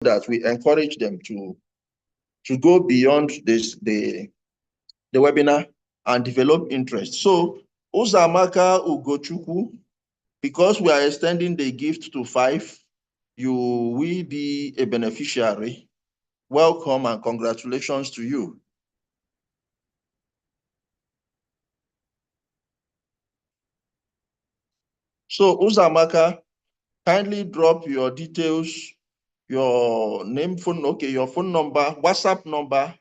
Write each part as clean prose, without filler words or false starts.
that we encourage them to go beyond the webinar and develop interest. So Uzamaka Ugochukwu, because we are extending the gift to 5, you will be a beneficiary. Welcome and congratulations to you. So Uzamaka, kindly drop your details, your name, your phone number, WhatsApp number,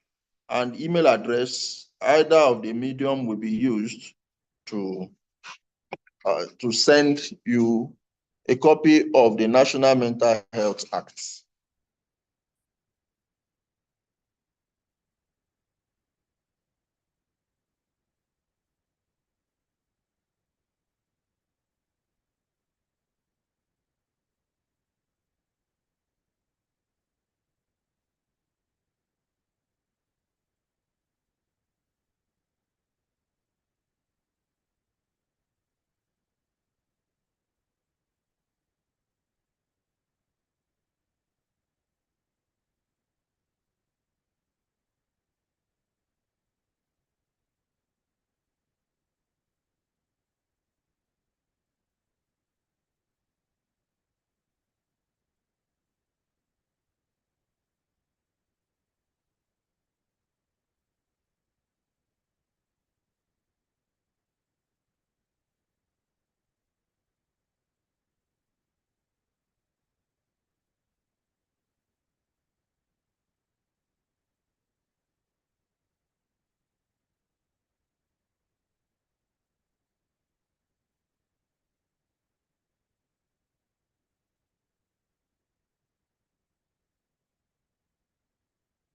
and email address. Either of the medium will be used to send you a copy of the National Mental Health Act.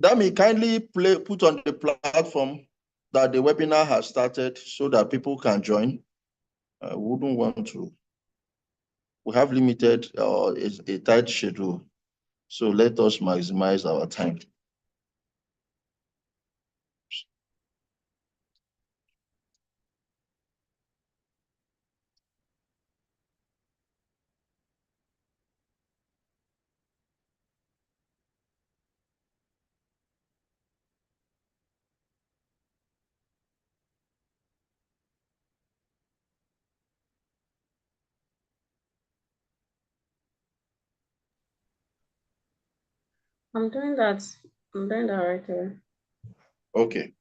Dami, kindly put on the platform that the webinar has started so that people can join. I wouldn't want to. We have limited or a tight schedule, so let us maximize our time. I'm doing that. I'm doing that right away. Okay.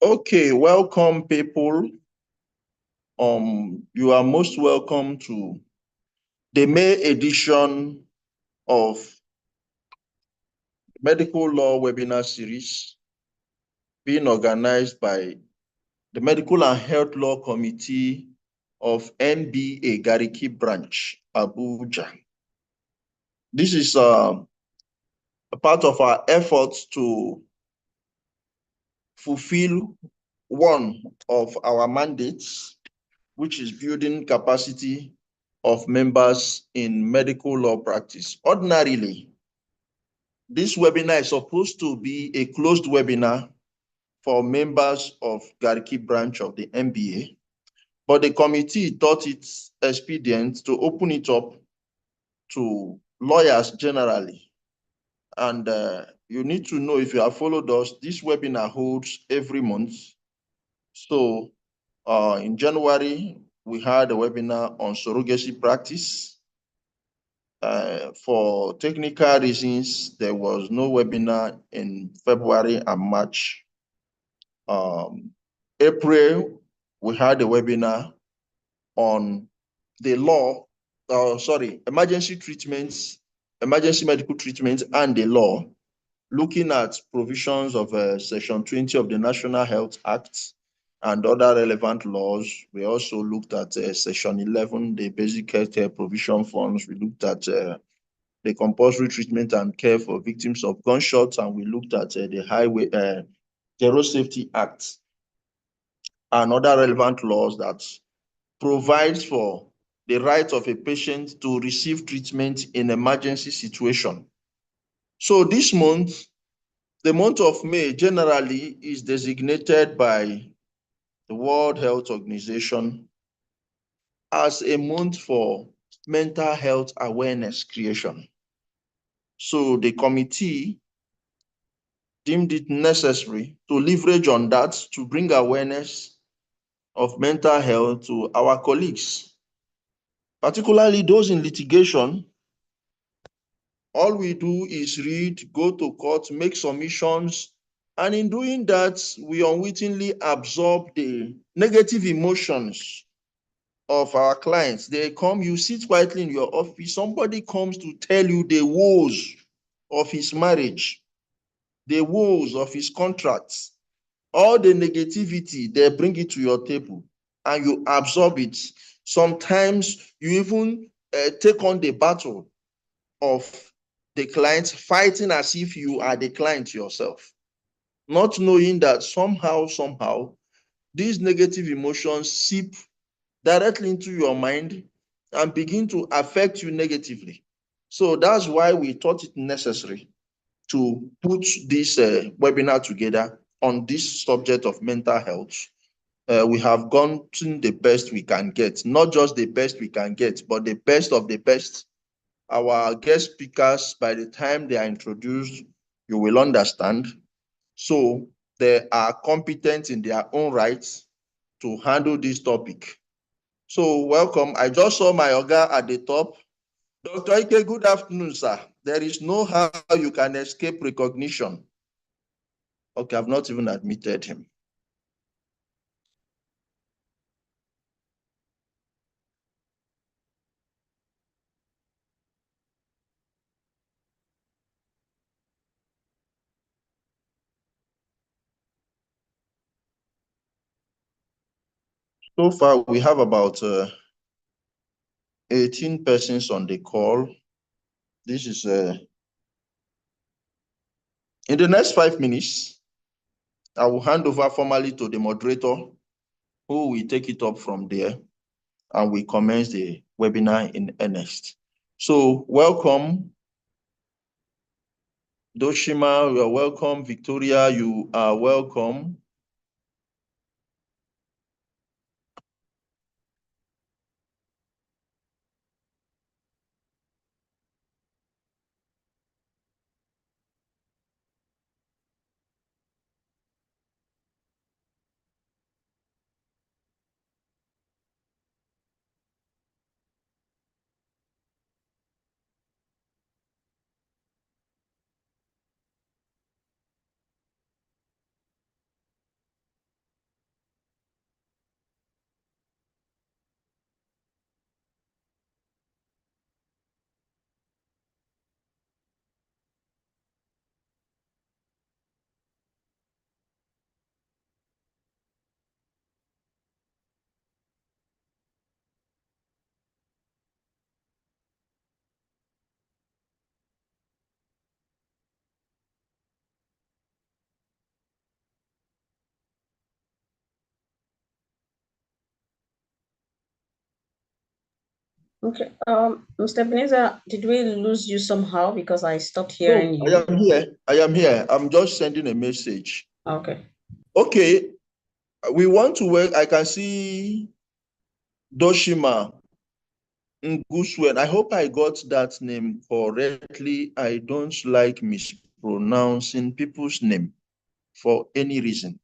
Okay, welcome people. You are most welcome to the May edition of Medical Law Webinar Series being organized by the Medical and Health Law Committee of MBA Garki branch, Abuja. This is a part of our efforts to fulfill one of our mandates, which is building capacity of members in medical law practice. Ordinarily, this webinar is supposed to be a closed webinar for members of Garki branch of the MBA, but the committee thought it expedient to open it up to lawyers generally. And you need to know, if you have followed us, this webinar holds every month. So in January, we had a webinar on surrogacy practice. For technical reasons, there was no webinar in February and March. April, we had a webinar on the law, emergency treatments, emergency medical treatments and the law, looking at provisions of Section 20 of the National Health Act and other relevant laws. We also looked at Section 11, the Basic Health Provision Funds. We looked at the compulsory treatment and care for victims of gunshots, and we looked at the Highway Road Safety Act and other relevant laws that provides for the right of a patient to receive treatment in emergency situation. So this month, the month of May generally is designated by the World Health Organization as a month for mental health awareness creation. So the committee deemed it necessary to leverage on that to bring awareness of mental health to our colleagues, particularly those in litigation. All we do is read, go to court, make submissions, and in doing that, we unwittingly absorb the negative emotions of our clients. They come, you sit quietly in your office, somebody comes to tell you the woes of his marriage, the woes of his contracts, all the negativity, they bring it to your table and you absorb it. Sometimes you even take on the battle of the client, fighting as if you are the client yourself, not knowing that somehow, these negative emotions seep directly into your mind and begin to affect you negatively. So that's why we thought it necessary to put this webinar together on this subject of mental health. We have gotten the best we can get, not just the best we can get, but the best of the best. Our guest speakers, by the time they are introduced, you will understand. So they are competent in their own rights to handle this topic. So welcome. I just saw my Oga at the top. Dr. Ike, good afternoon, sir. There is no how you can escape recognition. Okay, I've not even admitted him. So far, we have about 18 persons on the call. This is in the next 5 minutes, I will hand over formally to the moderator who will take it up from there and we commence the webinar in earnest. So welcome, Doshima, you are welcome. Victoria, you are welcome. Okay. Mr. Ebenezer, did we lose you somehow because I stopped No, hearing I you? am here. I am here. I'm just sending a message. Okay. Okay, we want to work. I can see Doshima Nguswen. I hope I got that name correctly. I don't like mispronouncing people's name for any reason.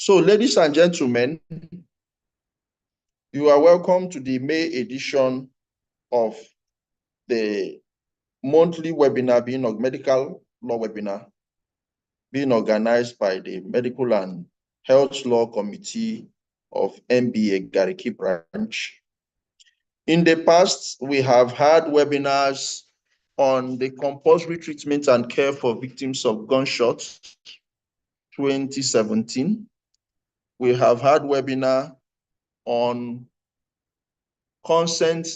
So, ladies and gentlemen, you are welcome to the May edition of the monthly webinar medical law webinar being organized by the Medical and Health Law Committee of MBA Garki branch. In the past, we have had webinars on the compulsory treatment and care for victims of gunshots 2017. We have had webinar on consent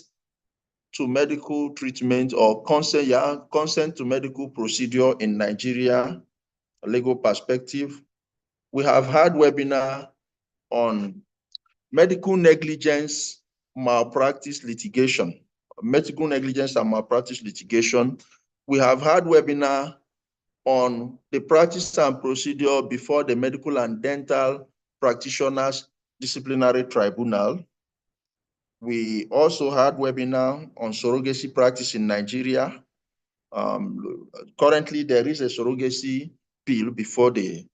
to medical treatment or consent to medical procedure in Nigeria, a legal perspective. We have had webinar on medical negligence, malpractice litigation, medical negligence and malpractice litigation. We have had webinar on the practice and procedure before the Medical and Dental Practitioners Disciplinary Tribunal. We also had webinar on surrogacy practice in Nigeria. Currently, there is a surrogacy bill before the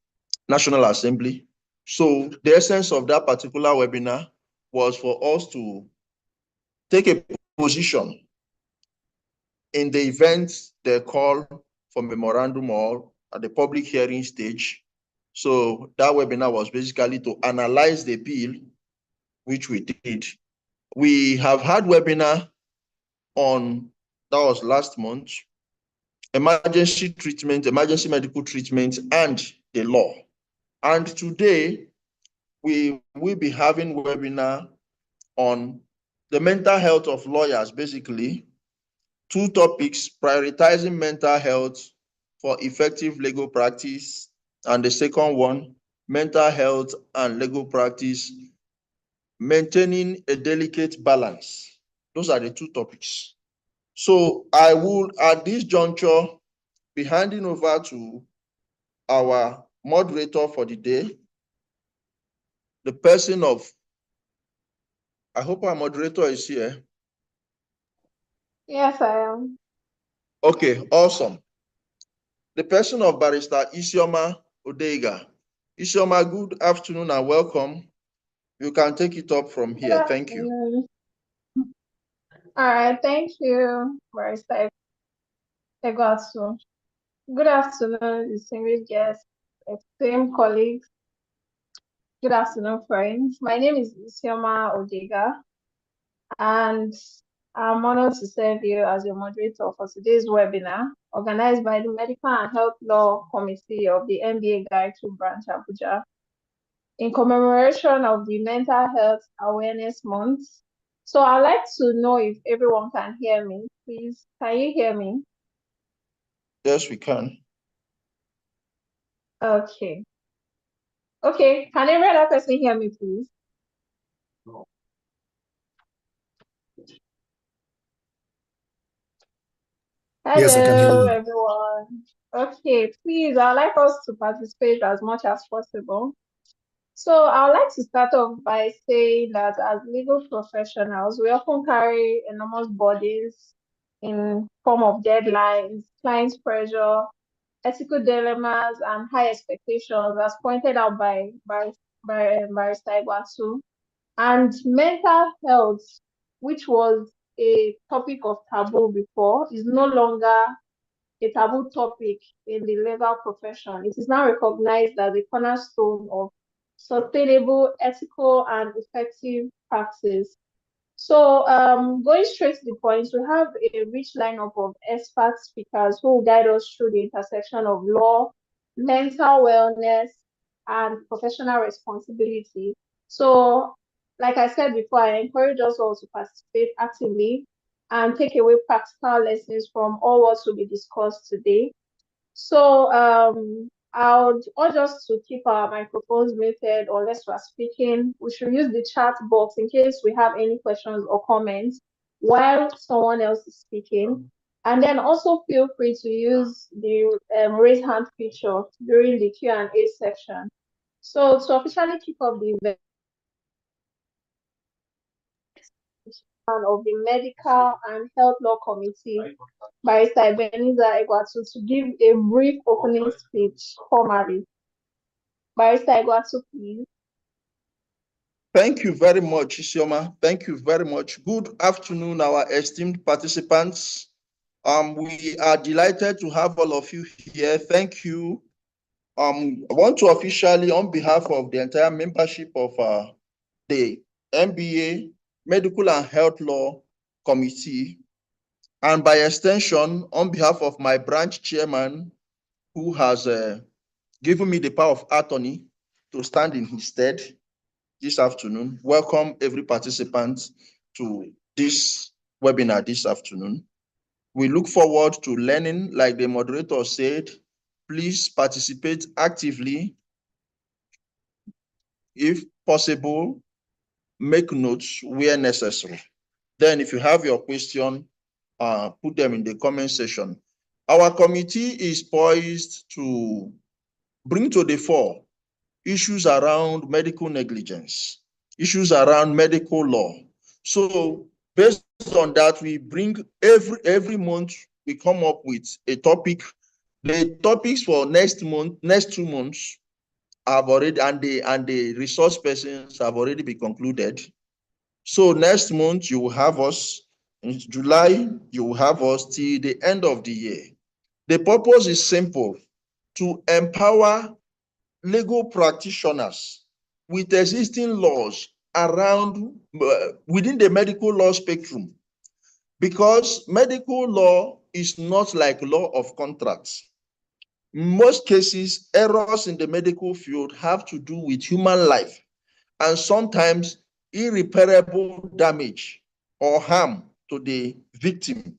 National Assembly. So the essence of that particular webinar was for us to take a position in the event they call for memorandum or at the public hearing stage. So that webinar was basically to analyze the bill, which we did. We have had webinar on, that was last month, emergency treatment, emergency medical treatment, and the law. And today, we will be having webinar on the mental health of lawyers, basically. Two topics: prioritizing mental health for effective legal practice, and the second one, mental health and legal practice, maintaining a delicate balance. Those are the two topics. So I will, at this juncture, be handing over to our moderator for the day, the person of, I hope our moderator is here. Yes, I am. Okay, awesome. The person of Barrister Isioma Odega. Isioma, good afternoon and welcome. You can take it up from here. Thank you. All right, thank you, Barrister Egwatsu. Good afternoon, distinguished guests, esteemed colleagues. Good afternoon, friends. My name is Isioma Odega, and I'm honored to serve you as your moderator for today's webinar, organized by the Medical and Health Law Committee of the MBA Garki branch, Abuja, in commemoration of the Mental Health Awareness Month. So I'd like to know if everyone can hear me. Please, can you hear me? Yes, we can. Okay. Okay, can every other person hear me, please? Yes, I can hear Hello, you. everyone. Okay, please, I'd like us to participate as much as possible. So I would like to start off by saying that as legal professionals, we often carry enormous burdens in form of deadlines, client pressure, ethical dilemmas, and high expectations, as pointed out by Barrister Igwatu. And mental health, which was a topic of taboo before, is no longer a taboo topic in the legal profession. It is now recognized as a cornerstone of sustainable, ethical, and effective practice. So, going straight to the point, we have a rich lineup of expert speakers who will guide us through the intersection of law, mental wellness, and professional responsibility. So, like I said before, I encourage us all to participate actively and take away practical lessons from all what will be discussed today. So I would urge us to keep our microphones muted unless we are speaking. We should use the chat box in case we have any questions or comments while someone else is speaking. And then also feel free to use the raise hand feature during the Q&A section. So to officially kick off the event of the Medical and Health Law Committee, Barrister Ebenezer Egwatu, to give a brief opening speech formally. Barrister Egwatu, please. Thank you very much, Isioma. Thank you very much. Good afternoon, our esteemed participants. We are delighted to have all of you here. Thank you. I want to officially, on behalf of the entire membership of the MBA Medical and Health Law Committee, and by extension, on behalf of my branch chairman, who has given me the power of attorney to stand in his stead this afternoon, welcome every participant to this webinar this afternoon. We look forward to learning, like the moderator said. Please participate actively. If possible, make notes where necessary. Then if you have your question, put them in the comment section. Our committee is poised to bring to the fore issues around medical negligence, issues around medical law. So based on that, we bring every month, we come up with a topic. The topics for next 2 months have already, and the resource persons have already been concluded. So next month you will have us, in July, you will have us till the end of the year. The purpose is simple: to empower legal practitioners with existing laws around within the medical law spectrum, because medical law is not like law of contracts. In most cases, errors in the medical field have to do with human life and sometimes irreparable damage or harm to the victim.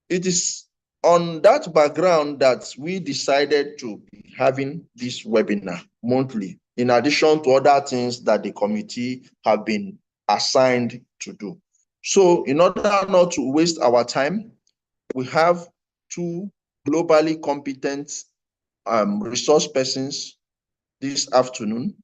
It is on that background that we decided to be having this webinar monthly, in addition to other things that the committee have been assigned to do. So in order not to waste our time, we have two globally competent resource persons this afternoon,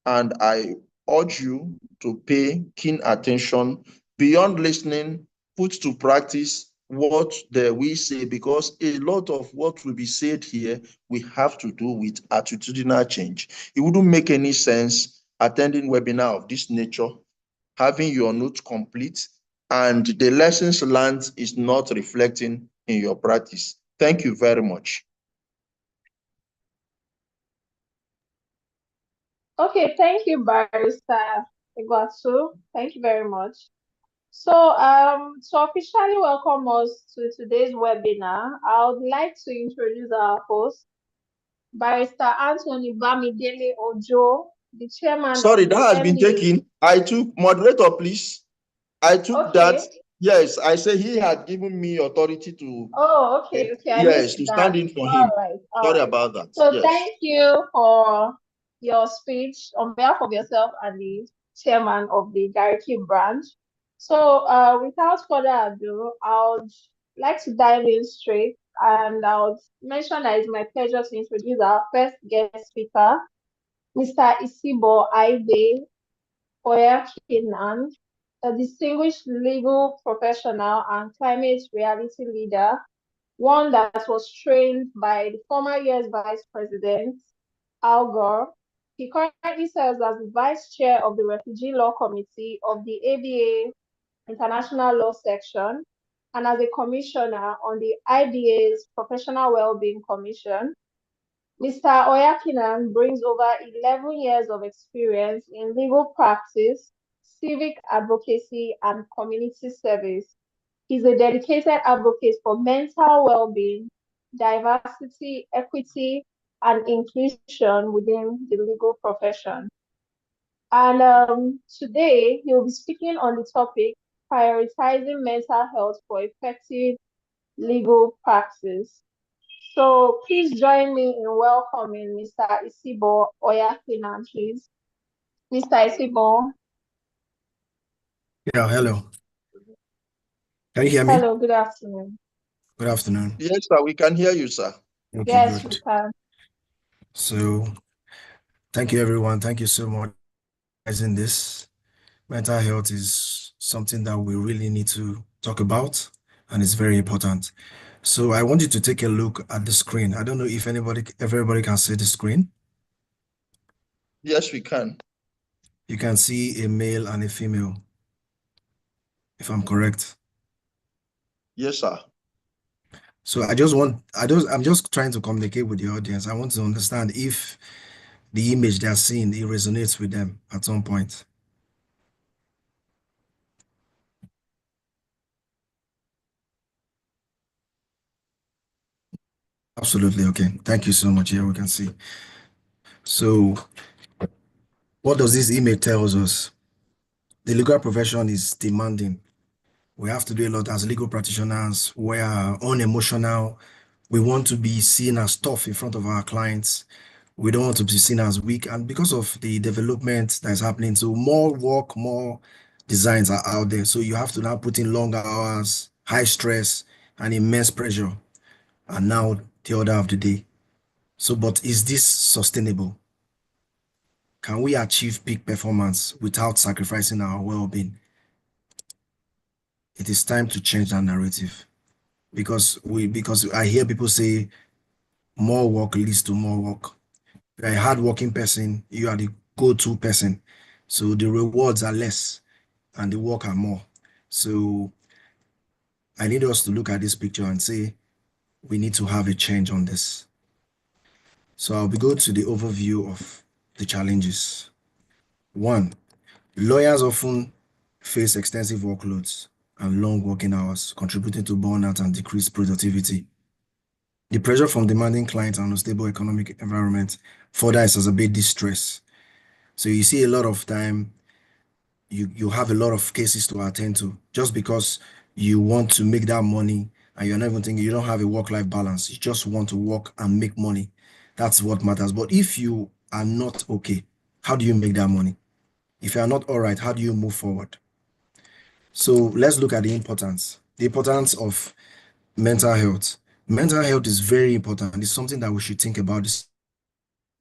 and I urge you to pay keen attention. Beyond listening, put to practice what we say, because a lot of what will be said here, we have to do with attitudinal change. It wouldn't make any sense attending webinar of this nature, having your notes complete, and the lessons learned is not reflecting in your practice. Thank you very much. Okay, thank you, Barrister Egwatu. Thank you very much. So, to officially welcome us to today's webinar, I would like to introduce our host, Barrister Anthony Bamidele Ojo, the chairman Sorry, of that the has been MBA. taken. I took, moderator, please. I took that. Okay. Yes, I say he had given me authority to, Oh, okay, I yes, missed to that. stand in for All him. right, Sorry about that. So Yes. thank you for your speech on behalf of yourself and the chairman of the Garki branch. So without further ado, I would like to dive in straight, and I would mention that it's my pleasure to introduce our first guest speaker, Mr. Isibo Aide Oyakinan, a distinguished legal professional and climate reality leader, one that was trained by the former US Vice President Al Gore. He currently serves as the Vice Chair of the Refugee Law Committee of the ABA International Law Section and as a Commissioner on the IBA's Professional Wellbeing Commission. Mr. Oyakinan brings over 11 years of experience in legal practice, civic advocacy, and community service. He's a dedicated advocate for mental well-being, diversity, equity, and inclusion within the legal profession. And today, he'll be speaking on the topic, prioritizing mental health for effective legal practice. So please join me in welcoming Mr. Isibo Oyakinan, please. Mr. Isibo. Yeah, hello. Can you hear me? Hello, good afternoon. Good afternoon. Yes, sir, we can hear you, sir. Okay, Yes, we good. can. So, thank you, everyone. Thank you so much for organizing this. Mental health is something that we really need to talk about, and it's very important. So, I want you to take a look at the screen. I don't know if everybody can see the screen. Yes, we can. You can see a male and a female, if I'm correct. Yes, sir. So I'm just trying to communicate with the audience. I want to understand if the image they're seeing, it resonates with them at some point. Absolutely. Okay. Thank you so much. Here we can see. So what does this image tells us? The legal profession is demanding. We have to do a lot as legal practitioners. We are unemotional. We want to be seen as tough in front of our clients. We don't want to be seen as weak. And because of the development that is happening, so more work, more designs are out there. So you have to now put in longer hours, high stress, and immense pressure. And now the order of the day. So, but is this sustainable? Can we achieve peak performance without sacrificing our well-being? It is time to change that narrative because I hear people say more work leads to more work. You're a hardworking person, you are the go-to person. So the rewards are less and the work are more. So I need us to look at this picture and say, we need to have a change on this. So I'll be going to the overview of the challenges. One, lawyers often face extensive workloads and long working hours, contributing to burnout and decreased productivity. The pressure from demanding clients and unstable economic environment further exacerbate this stress. So you see a lot of time, you have a lot of cases to attend to just because you want to make that money and you're not even thinking, you don't have a work-life balance. You just want to work and make money. That's what matters. But if you are not okay, how do you make that money? If you are not all right, how do you move forward? So let's look at the importance. The importance of mental health. Mental health is very important. It's something that we should think about this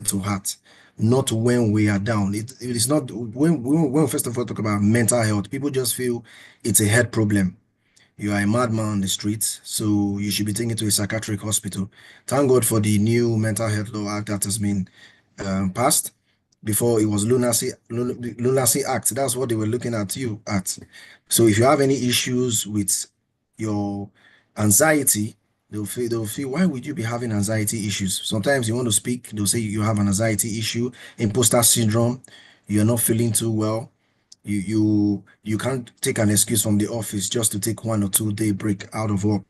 to heart, not when we are down. It is not when we first of all talk about mental health, people just feel it's a head problem. You are a madman on the streets, so you should be taken to a psychiatric hospital. Thank God for the new Mental Health Law Act that has been passed. Before it was lunacy act. That's what they were looking at you at. So if you have any issues with your anxiety, they'll feel why would you be having anxiety issues? Sometimes you want to speak, they'll say you have an anxiety issue, imposter syndrome, you're not feeling too well. You can't take an excuse from the office just to take 1 or 2 day break out of work.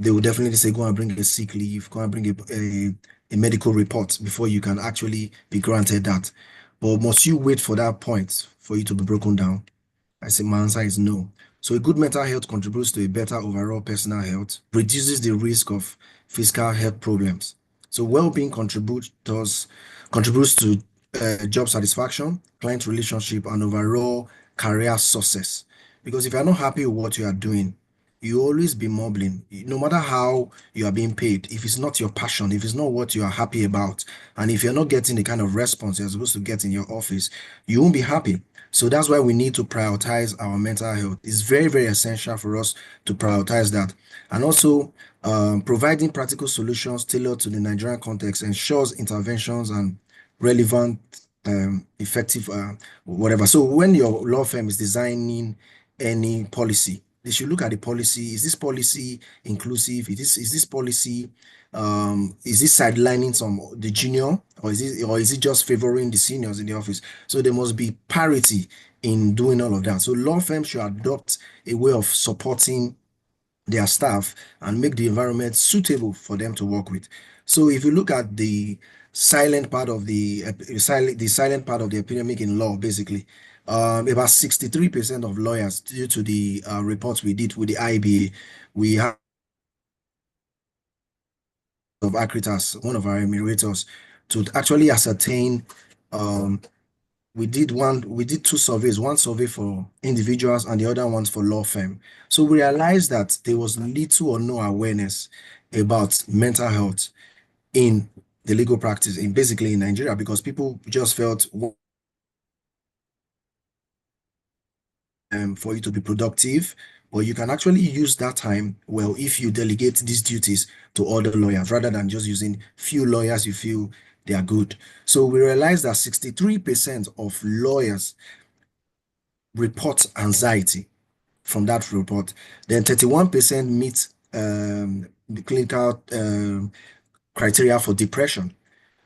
They will definitely say go and bring a sick leave, go and bring a medical report before you can actually be granted that. But must you wait for that point for you to be broken down? I say my answer is no. So a good mental health contributes to a better overall personal health, reduces the risk of physical health problems. So well-being contributes to job satisfaction, client relationship, and overall career success. Because if you're not happy with what you are doing, you always be mumbling. No matter how you are being paid, if it's not your passion, if it's not what you are happy about, and if you're not getting the kind of response you're supposed to get in your office, you won't be happy. So that's why we need to prioritize our mental health. It's very, very essential for us to prioritize that. And also, providing practical solutions tailored to the Nigerian context ensures interventions and relevant, effective, whatever. So when your law firm is designing any policy, they should look at the policy. Is this policy inclusive? Is this policy is this sidelining some the junior, or is it just favoring the seniors in the office? So there must be parity in doing all of that. So law firms should adopt a way of supporting their staff and make the environment suitable for them to work with. So if you look at the silent part of the silent part of the epidemic in law, basically, about 63% of lawyers, due to the reports we did with the IBA, we have of Acritas, one of our emulators, to actually ascertain. We did two surveys, one survey for individuals and the other ones for law firm. So we realized that there was little or no awareness about mental health in the legal practice, in basically in Nigeria, because people just felt for you to be productive, but you can actually use that time well if you delegate these duties to other lawyers rather than just using few lawyers you feel they are good. So we realized that 63% of lawyers report anxiety from that report. Then 31% meet the clinical criteria for depression.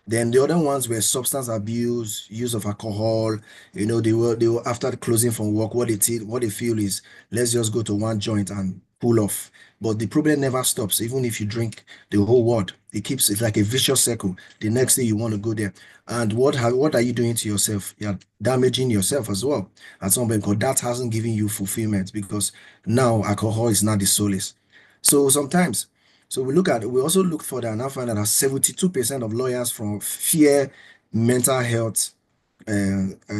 Then the other ones were substance abuse, use of alcohol. They were after closing from work. What they feel is, let's just go to one joint and pull off. But the problem never stops. Even if you drink the whole world, it's like a vicious circle. The next day you want to go there. And what are you doing to yourself? You're damaging yourself as well at some point, because that hasn't given you fulfillment, because now alcohol is not the solace. So sometimes, we also look further and now find out that 72% of lawyers from fear mental health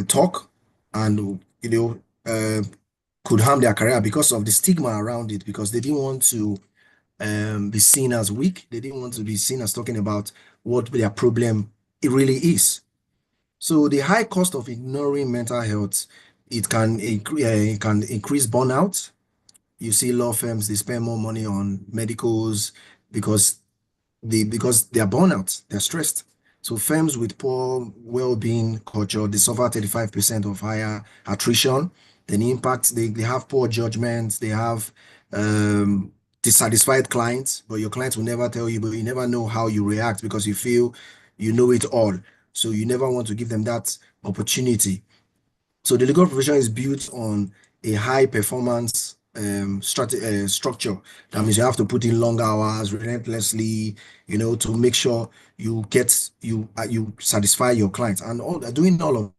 talk, and could harm their career because of the stigma around it, because they didn't want to be seen as weak. They didn't want to be seen as talking about what their problem it really is. So the high cost of ignoring mental health, it can increase burnout. You see law firms, they spend more money on medicals because they are burnout, they're stressed. So firms with poor well-being culture, they suffer 35% of higher attrition. Then impact, they have poor judgments, they have dissatisfied clients, but your clients will never tell you, but you never know how you react because you feel you know it all. So you never want to give them that opportunity. So the legal profession is built on a high performance structure. That means you have to put in long hours relentlessly, to make sure you satisfy your clients, and doing all of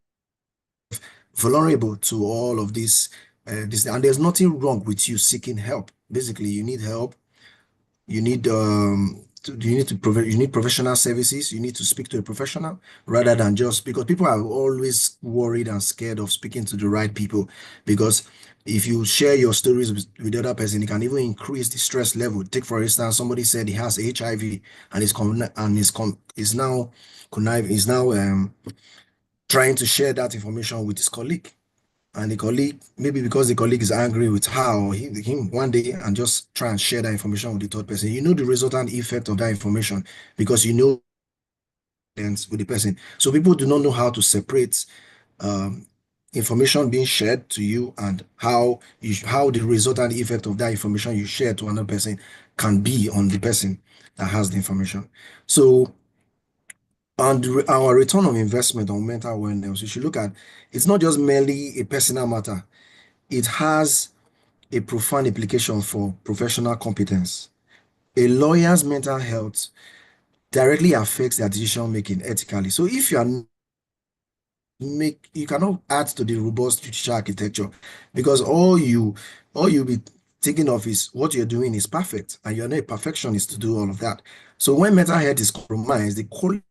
vulnerable to all of this. And there's nothing wrong with you seeking help. Basically, you need help. You need professional services. You need to speak to a professional rather than just, because people are always worried and scared of speaking to the right people, because if you share your stories with the other person, it can even increase the stress level. Take for instance, somebody said he has HIV and is now trying to share that information with his colleague. And the colleague, maybe because the colleague is angry with her or him one day, and just try and share that information with the third person. You know the resultant effect of that information because you know with the person. So people do not know how to separate information being shared to you and how the resultant effect of that information you share to another person can be on the person that has the information. So, and our return on investment on mental wellness, you should look at, it's not just merely a personal matter. It has a profound implication for professional competence. A lawyer's mental health directly affects their decision making ethically. So if you cannot add to the robust judicial architecture, because all you'll be thinking of is what you're doing is perfect, and you're not a perfectionist to do all of that. So when mental health is compromised, the quality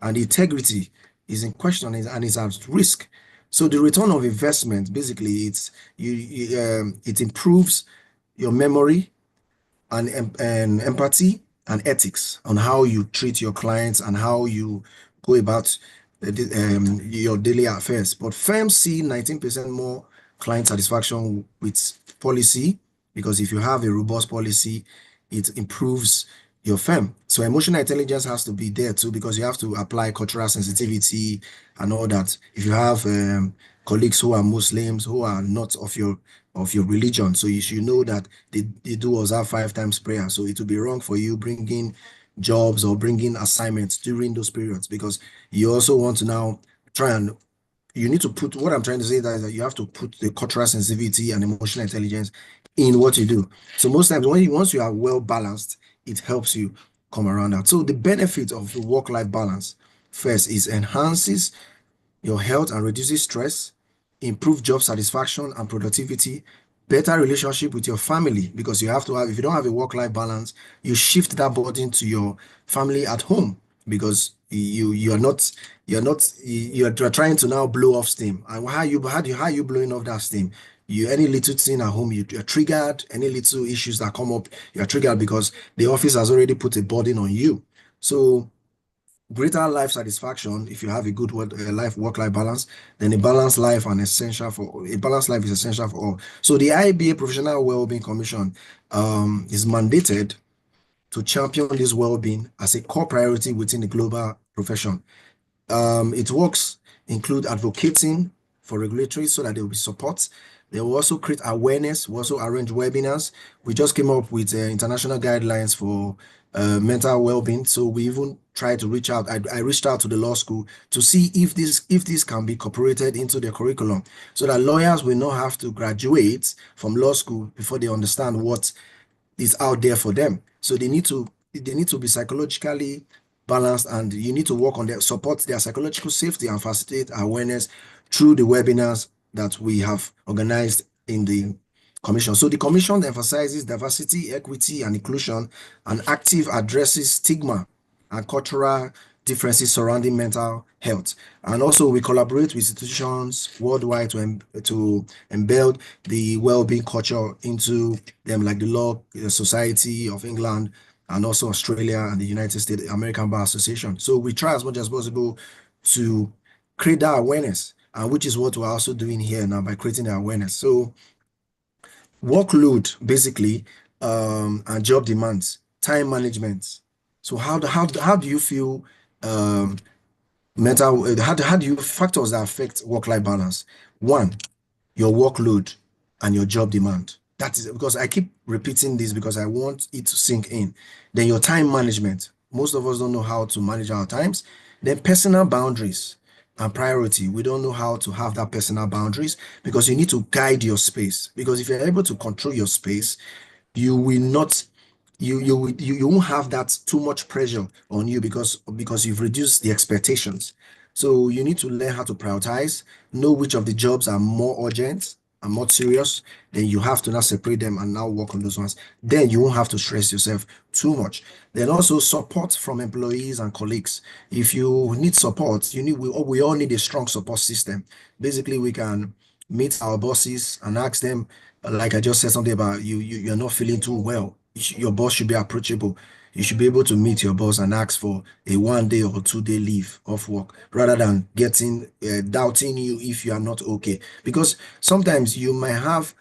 and the integrity is in question and is at risk. So the return of investment, basically, it improves your memory and empathy and ethics on how you treat your clients and how you go about your daily affairs. But firms see 19% more client satisfaction with policy, because if you have a robust policy, it improves your firm. So emotional intelligence has to be there too, because you have to apply cultural sensitivity and all that. If you have colleagues who are Muslims, who are not of your religion, so you should know that they do observe 5 times prayer. So it would be wrong for you bringing jobs or bringing assignments during those periods, because you also want to now try and you need to put, what I'm trying to say is that you have to put the cultural sensitivity and emotional intelligence in what you do. So most times once you are well balanced, it helps you come around that. So the benefit of the work-life balance first is enhances your health and reduces stress, improve job satisfaction and productivity, better relationship with your family, because you have to have, if you don't have a work-life balance, you shift that burden to your family at home, because you are trying to now blow off steam. And how are you blowing off that steam? Any little thing at home, you're triggered. Any little issues that come up, you're triggered because the office has already put a burden on you. So greater life satisfaction, if you have a good work-life balance, then a balanced life is essential for all. So the IBA Professional Wellbeing Commission is mandated to champion this well-being as a core priority within the global profession. Its works include advocating for regulatory so that there will be support. They will also create awareness. We also arrange webinars. We just came up with international guidelines for mental well-being. So we even try to reach out. I reached out to the law school to see if this can be incorporated into their curriculum, so that lawyers will not have to graduate from law school before they understand what is out there for them. So they need to be psychologically balanced, and you need to work on their support their psychological safety and facilitate awareness through the webinars that we have organized in the commission. So the commission emphasizes diversity, equity, and inclusion, and active addresses stigma and cultural differences surrounding mental health. And also we collaborate with institutions worldwide to embed the well-being culture into them, like the Law Society of England, and also Australia and the United States American Bar Association. So we try as much as possible to create that awareness, and which is what we're also doing here now by creating the awareness. So workload, basically, and job demands, time management. So how do you feel how do you factors that affect work-life balance? One, your workload and your job demand. That is because I keep repeating this because I want it to sink in. Then your time management. Most of us don't know how to manage our times. Then personal boundaries and priority. We don't know how to have that personal boundaries, because you need to guide your space. Because if you're able to control your space, you will not you won't have that too much pressure on you, because you've reduced the expectations. So you need to learn how to prioritize, know which of the jobs are more urgent and more serious. Then you have to now separate them and now work on those ones. Then you won't have to stress yourself too much. Then also support from employees and colleagues. If you need support, we all need a strong support system. Basically, we can meet our bosses and ask them, like I just said something about you're not feeling too well. Your boss should be approachable. You should be able to meet your boss and ask for a 1 day or 2 day leave off work, rather than doubting you if you are not okay. Because sometimes you might have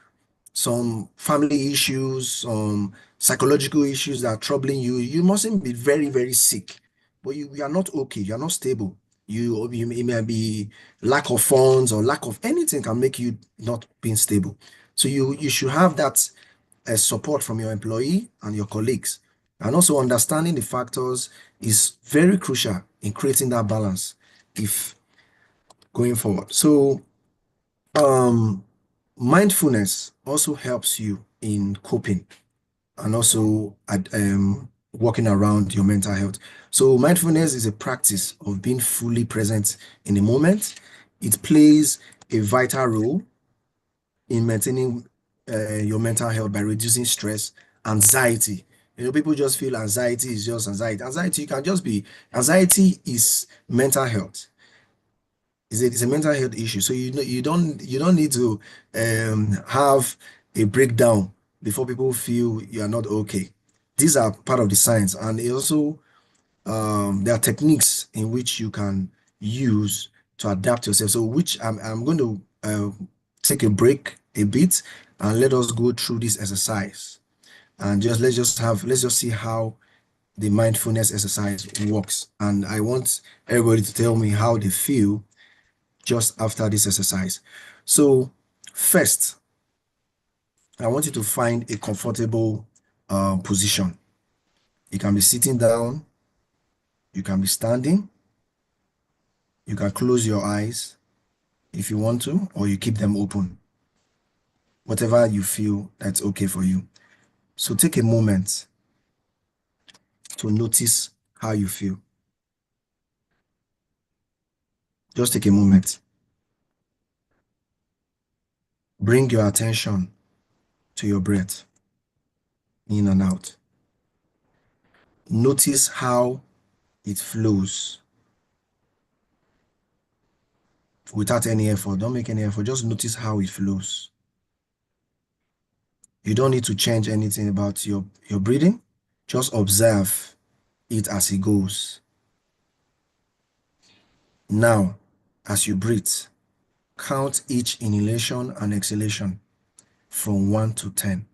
some family issues, some psychological issues that are troubling you. You mustn't be very, very sick, but you are not okay. You are not stable. It may be lack of funds or lack of anything can make you not being stable. So you should have that support from your employee and your colleagues. And also understanding the factors is very crucial in creating that balance if going forward. So mindfulness also helps you in coping and also working around your mental health. So mindfulness is a practice of being fully present in the moment. It plays a vital role in maintaining your mental health by reducing stress, anxiety. People just feel anxiety is just anxiety. Anxiety is mental health. It's a mental health issue. So you don't need to have a breakdown before people feel you are not okay. These are part of the science, and it also there are techniques in which you can use to adapt yourself. So which I'm going to take a break a bit and let us go through this exercise, and let's just see how the mindfulness exercise works. And I want everybody to tell me how they feel just after this exercise. So first, I want you to find a comfortable position. You can be sitting down, you can be standing, you can close your eyes if you want to, or you keep them open. Whatever you feel that's okay for you. So take a moment to notice how you feel. Just take a moment. Bring your attention to your breath, in and out. Notice how it flows without any effort. Don't make any effort. Just notice how it flows. You don't need to change anything about your breathing. Just observe it as it goes. Now, as you breathe, count each inhalation and exhalation from 1 to 10.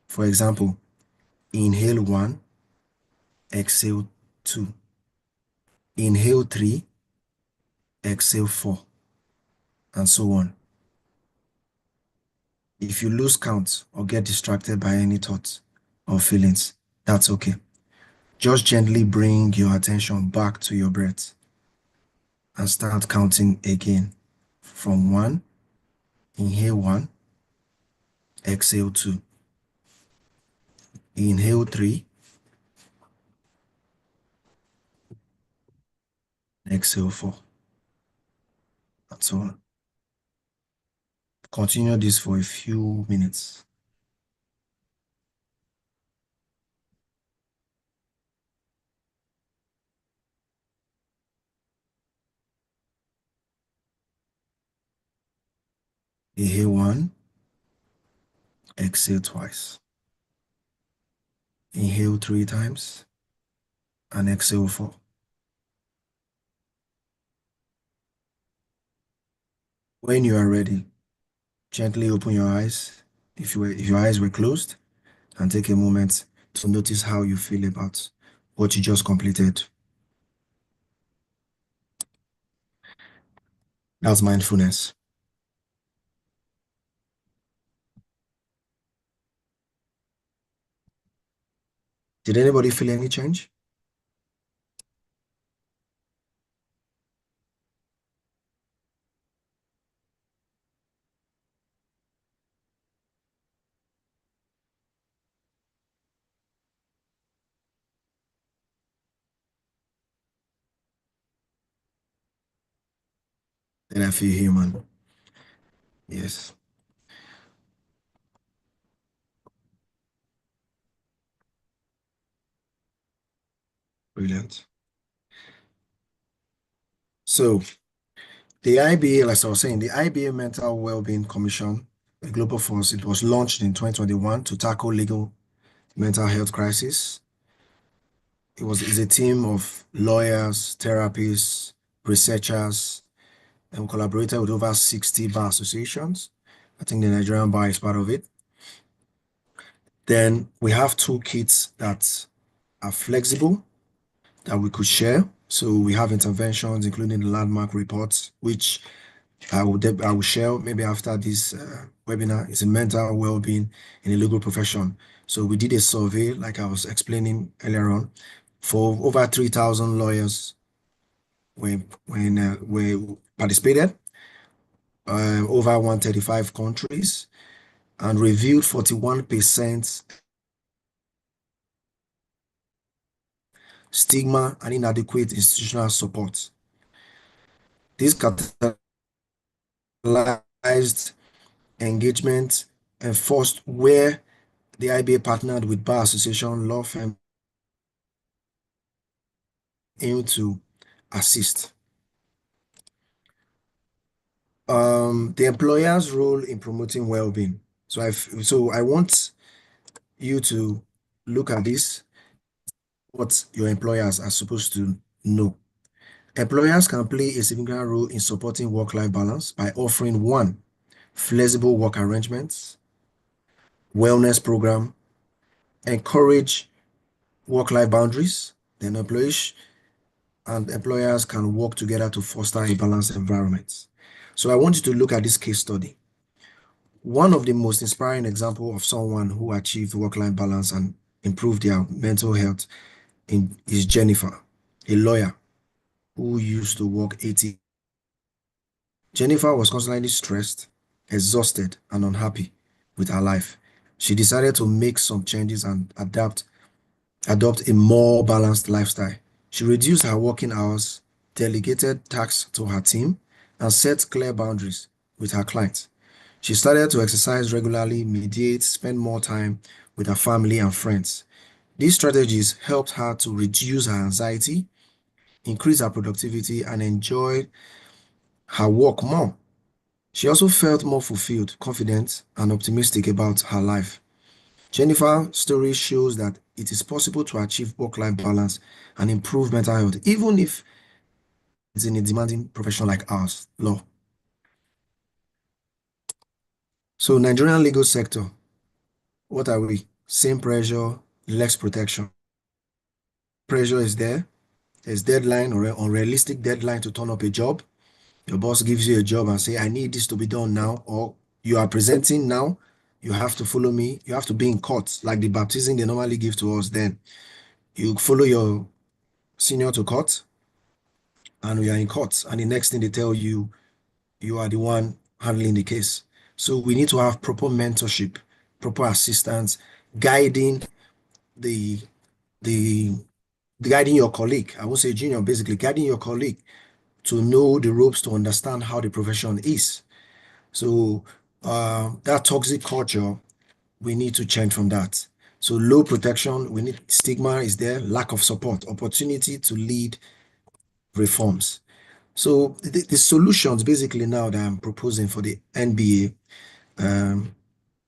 For example, Inhale 1, exhale 2. Inhale 3, exhale 4, and so on. If you lose count or get distracted by any thoughts or feelings, that's okay. Just gently bring your attention back to your breath and start counting again from 1. Inhale 1, exhale 2. Inhale 3, exhale 4, and so on. Continue this for a few minutes. Inhale 1, exhale twice. Inhale 3 times and exhale 4. When you are ready, gently open your eyes if your eyes were closed, and take a moment to notice how you feel about what you just completed. That's mindfulness. Did anybody feel any change? Then I feel human. Yes. Brilliant. So the IBA, as I was saying, the IBA Mental Wellbeing Commission, a global force, it was launched in 2021 to tackle legal mental health crisis. It's a team of lawyers, therapists, researchers, and we collaborated with over 60 bar associations. I think the Nigerian bar is part of it. Then we have toolkits that are flexible that we could share. So we have interventions, including the landmark reports, which I will share maybe after this webinar. It's a mental well-being in the legal profession. So we did a survey, like I was explaining earlier on, for over 3,000 lawyers when we participated, over 135 countries, and reviewed 41% stigma and inadequate institutional support. This catalyzed engagement and forced where the IBA partnered with bar association law firm aim to assist. The employer's role in promoting well-being. So I want you to look at this, what your employers are supposed to know. Employers can play a significant role in supporting work-life balance by offering 1, flexible work arrangements, wellness program, encourage work-life boundaries. Then employees and employers can work together to foster a balanced environment. So I want you to look at this case study. One of the most inspiring examples of someone who achieved work-life balance and improved their mental health is Jennifer, a lawyer who used to work 80. Jennifer was constantly stressed, exhausted, and unhappy with her life. She decided to make some changes and adopt a more balanced lifestyle. She reduced her working hours, delegated tasks to her team, and set clear boundaries with her clients. She started to exercise regularly, meditate, spend more time with her family and friends. These strategies helped her to reduce her anxiety, increase her productivity, and enjoy her work more. She also felt more fulfilled, confident, and optimistic about her life. Jennifer's story shows that it is possible to achieve work-life balance and improve mental health, even if it's in a demanding profession like ours, law. So Nigerian legal sector, what are we? Same pressure, less protection. Pressure is there. There's deadline or unrealistic deadline to turn up a job. Your boss gives you a job and say, I need this to be done now, or you are presenting now. You have to follow me. You have to be in court, like the baptism they normally give to us then. You follow your senior to court, and we are in court. And the next thing they tell you, you are the one handling the case. So we need to have proper mentorship, proper assistance, guiding the the guiding your colleague. I won't say junior, basically guiding your colleague to know the ropes, to understand how the profession is. So that toxic culture, we need to change from that. So low protection, we need stigma is there, lack of support, opportunity to lead reforms. So the solutions basically now that I'm proposing for the NBA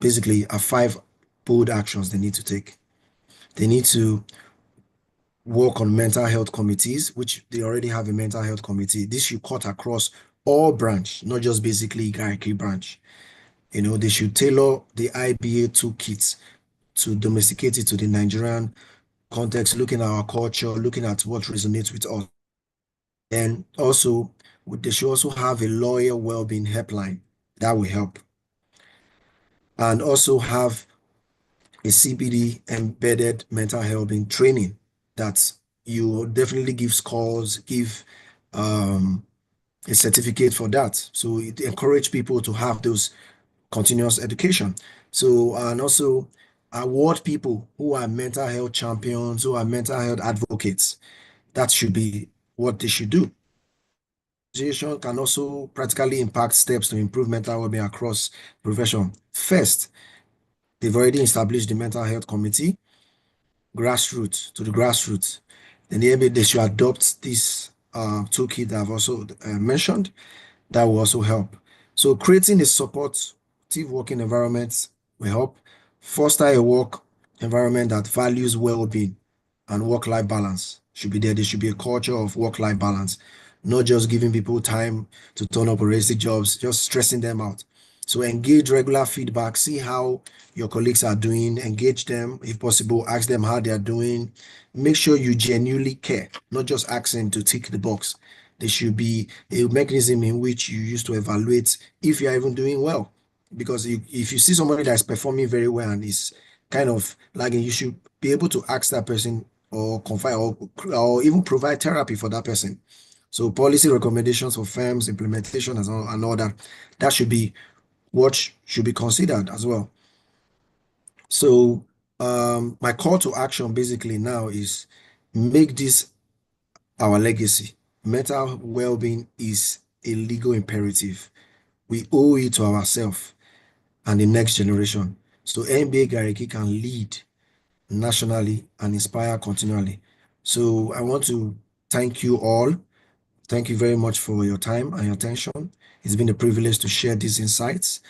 basically are 5 bold actions they need to take. They need to work on mental health committees, which they already have a mental health committee. This should cut across all branch, not just basically Garki branch. You know, they should tailor the IBA toolkits to domesticate it to the Nigerian context, looking at our culture, looking at what resonates with us. And also, they should also have a lawyer well-being helpline that will help. And also have a CPD embedded mental health in training that you definitely give scores, give a certificate for that. So it encourage people to have those continuous education. So, and also award people who are mental health champions, who are mental health advocates. That should be what they should do. Organization can also practically impact steps to improve mental well-being across profession. First, they've already established the mental health committee, grassroots to the grassroots. Then they should adopt this toolkit that I've also mentioned. That will also help. So creating a supportive working environment will help foster a work environment that values well-being and work-life balance should be there. There should be a culture of work-life balance, not just giving people time to turn up or jobs, just stressing them out. So engage regular feedback, see how your colleagues are doing, engage them, if possible, ask them how they are doing. Make sure you genuinely care, not just asking to tick the box. There should be a mechanism in which you use to evaluate if you are even doing well. Because if you see somebody that's performing very well and is kind of lagging, you should be able to ask that person or confide or even provide therapy for that person. So policy recommendations for firms, implementation and all that, that should be what should be considered as well. So my call to action basically now is make this our legacy. Mental well-being is a legal imperative. We owe it to ourselves and the next generation. So NBA Garki can lead nationally and inspire continually. So I want to thank you all. Thank you very much for your time and your attention. It's been a privilege to share these insights.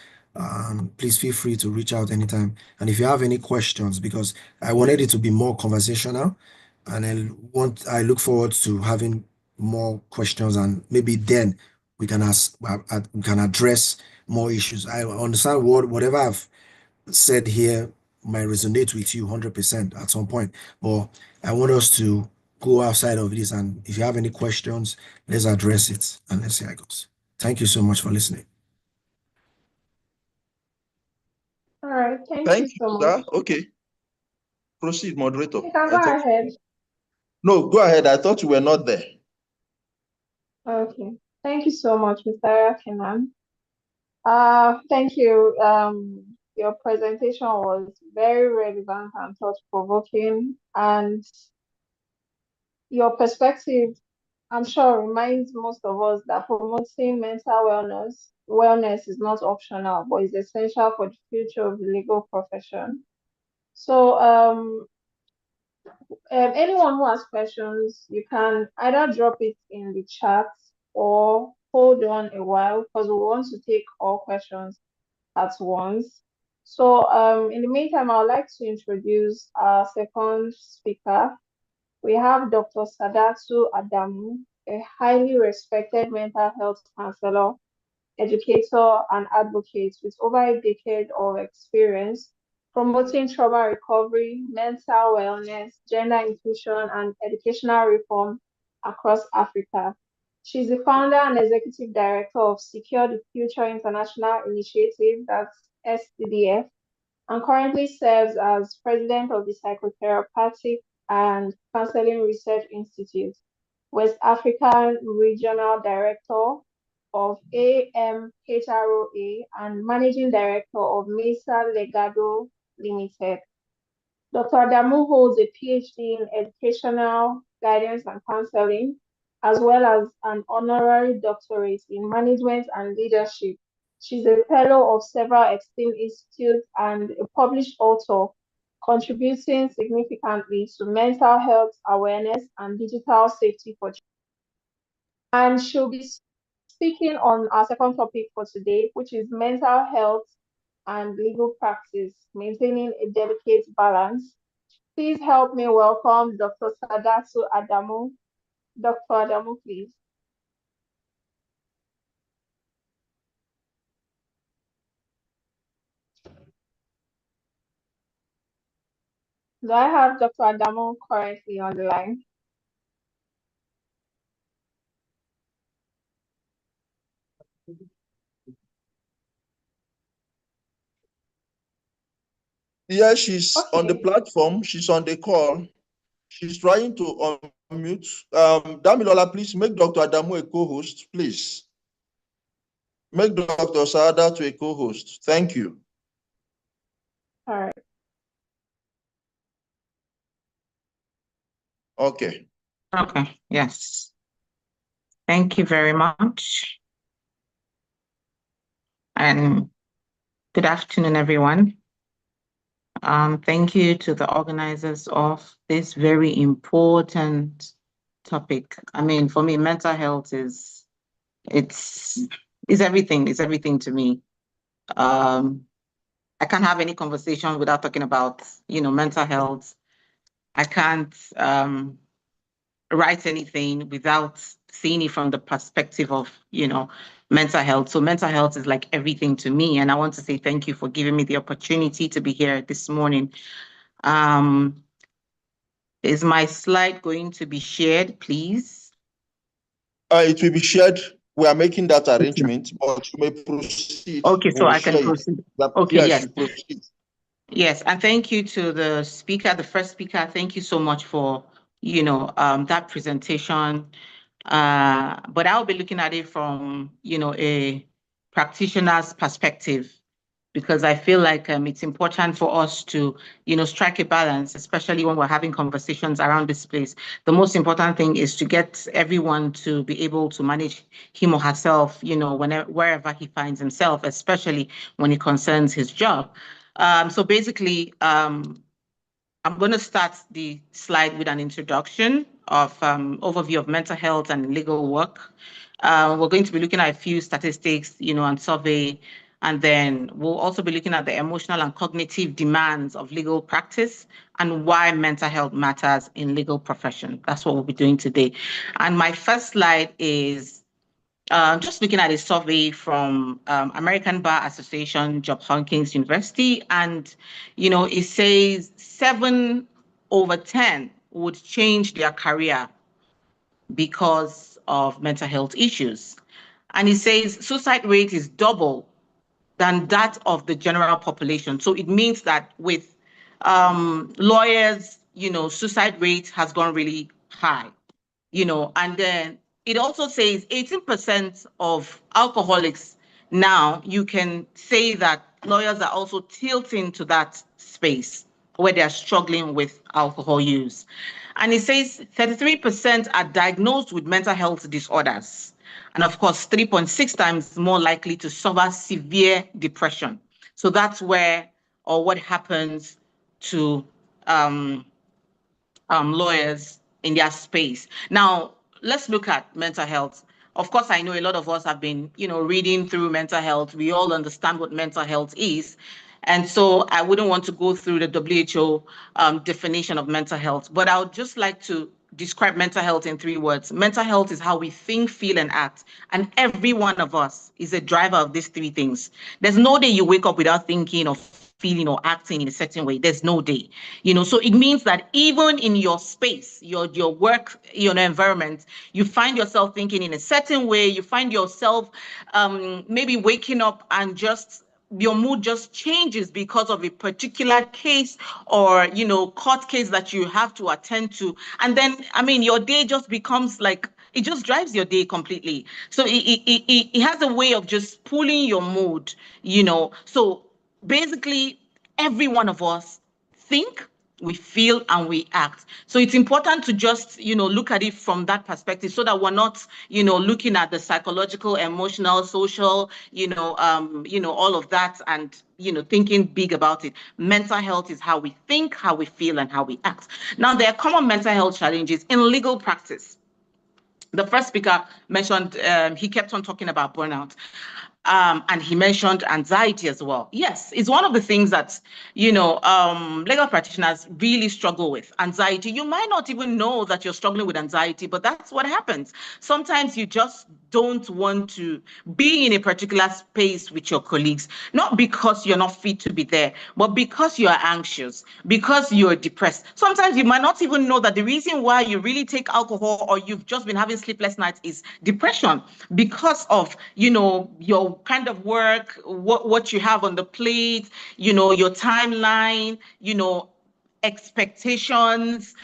Please feel free to reach out anytime. And if you have any questions, because I wanted it to be more conversational, and I look forward to having more questions, and maybe then we can we can address more issues. I understand whatever I've said here might resonate with you 100% at some point, but I want us to go outside of this. And if you have any questions, let's address it and let's see how it goes. Thank you so much for listening. All right, thank you Thank you, so much. sir. Okay. Proceed, moderator. You can go ahead. No, go ahead. I thought you were not there. Okay. Thank you so much, Mr. Kenan. Thank you. Your presentation was very relevant and thought-provoking, and your perspective, I'm sure, reminds most of us that promoting mental wellness is not optional, but is essential for the future of the legal profession. So, anyone who has questions, you can either drop it in the chat or hold on a while because we want to take all questions at once. So, in the meantime, I would like to introduce our second speaker. We have Dr. Sadatu Adamu, a highly respected mental health counselor, educator, and advocate with over a decade of experience promoting trauma recovery, mental wellness, gender inclusion, and educational reform across Africa. She's the founder and executive director of Secure the Future International Initiative, that's SCDF, and currently serves as president of the Psychotherapeutic and Counseling Research Institute, West African Regional Director of AMHROA, and managing director of Mesa Legado Limited. Dr. Adamu holds a PhD in educational guidance and counseling, as well as an honorary doctorate in management and leadership. She's a fellow of several esteemed institutes and a published author, contributing significantly to mental health awareness and digital safety for children. And she'll be speaking on our second topic for today, which is mental health and legal practice, maintaining a delicate balance. Please help me welcome Dr. Sadatu Adamu. Dr. Adamu, please. Do I have Dr. Adamu currently on the line? Yeah, she's on the Okay. platform. She's on the call. She's trying to unmute. Damilola, please make Dr. Adamu a co-host, please. Make Dr. Saada to a co-host. Thank you. All right. Okay. Okay, yes. Thank you very much. And good afternoon, everyone. Thank you to the organizers of this very important topic. I mean, for me, mental health is everything. It's everything to me. I can't have any conversation without talking about, mental health. I can't write anything without seeing it from the perspective of, mental health. So mental health is like everything to me. And I want to say thank you for giving me the opportunity to be here this morning. Is my slide going to be shared, please? It will be shared. We are making that arrangement, but you may proceed. Okay, so We'll I can share it. proceed. Okay, Yes, yes. proceed. Yes, and thank you to the speaker, the first speaker. Thank you so much for, that presentation. But I'll be looking at it from, a practitioner's perspective, because I feel like it's important for us to, strike a balance, especially when we're having conversations around this place. The most important thing is to get everyone to be able to manage him or herself, wherever he finds himself, especially when it concerns his job. So basically, I'm going to start the slide with an introduction of overview of mental health and legal work. We're going to be looking at a few statistics, and survey, and then we'll also be looking at the emotional and cognitive demands of legal practice and why mental health matters in legal profession. That's what we'll be doing today. And my first slide is just looking at a survey from American Bar Association, Johns Hopkins University, and it says 7 over 10 would change their career because of mental health issues. And it says suicide rate is double than that of the general population. So it means that with lawyers, suicide rate has gone really high. And then it also says 18% of alcoholics now, you can say that lawyers are also tilting to that space where they're struggling with alcohol use. And it says 33% are diagnosed with mental health disorders. And of course, 3.6 times more likely to suffer severe depression. So that's where, or what happens to lawyers in their space. Now, let's look at mental health. Of course, I know a lot of us have been, reading through mental health. We all understand what mental health is. And so I wouldn't want to go through the WHO definition of mental health, but I would just like to describe mental health in 3 words. Mental health is how we think, feel, and act. And every one of us is a driver of these 3 things. There's no day you wake up without thinking or feeling or acting in a certain way. There's no day, so it means that even in your space, your work, environment, you find yourself thinking in a certain way. You find yourself maybe waking up and just your mood just changes because of a particular case or court case that you have to attend to, and then your day just becomes like, it just drives your day completely. So it has a way of just pulling your mood. So basically every one of us think, we feel, and we act. So it's important to just, look at it from that perspective, so that we're not, looking at the psychological, emotional, social, all of that, and, thinking big about it. Mental health is how we think, how we feel, and how we act. Now, there are common mental health challenges in legal practice. The first speaker mentioned, he kept on talking about burnout. And he mentioned anxiety as well. Yes, it's one of the things that, legal practitioners really struggle with. Anxiety. You might not even know that you're struggling with anxiety, but that's what happens. Sometimes you just don't want to be in a particular space with your colleagues, not because you're not fit to be there, but because you're anxious, because you're depressed. Sometimes you might not even know that the reason why you really take alcohol or you've just been having sleepless nights is depression, because of, your kind of work, what you have on the plate, your timeline, expectations,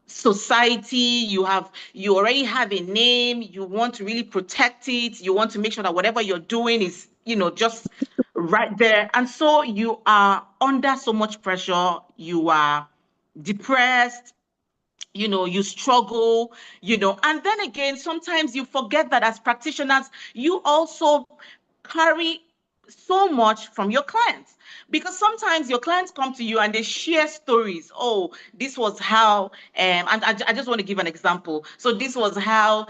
society. You already have a name. You want to really protect it. You want to make sure that whatever you're doing is, just right there. And so you are under so much pressure. You are depressed, you struggle, and then again, sometimes you forget that as practitioners, you also carry so much from your clients, because sometimes your clients come to you and they share stories. Oh, this was how, and I just want to give an example. So this was how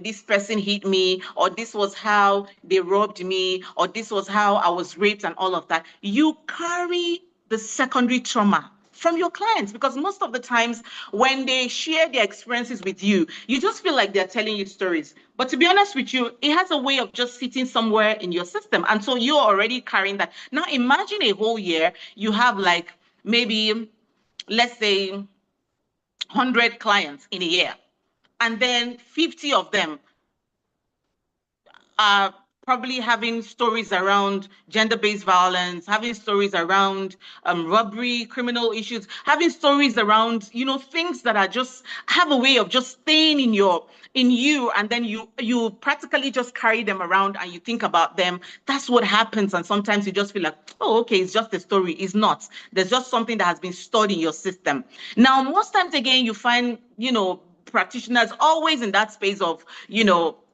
this person hit me, or this was how they robbed me, or this was how I was raped, and all of that. You carry the secondary trauma from your clients, because most of the times when they share their experiences with you, you just feel like they're telling you stories. But to be honest with you, it has a way of just sitting somewhere in your system. And so you're already carrying that. Now imagine a whole year, you have like maybe, let's say, 100 clients in a year, and then 50 of them are probably having stories around gender-based violence, having stories around robbery, criminal issues, having stories around, things that are just have a way of just staying in you, and then you practically just carry them around and you think about them. That's what happens. And sometimes you just feel like, oh, okay, it's just a story. It's not. There's just something that has been stored in your system. Now, most times again, you find, practitioners always in that space of,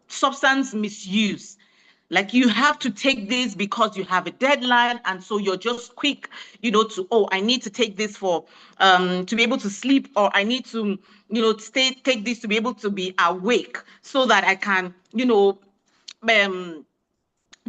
substance misuse. Like, you have to take this because you have a deadline, and so you're just quick, to, oh, I need to take this for to be able to sleep, or I need to, take this to be able to be awake so that I can,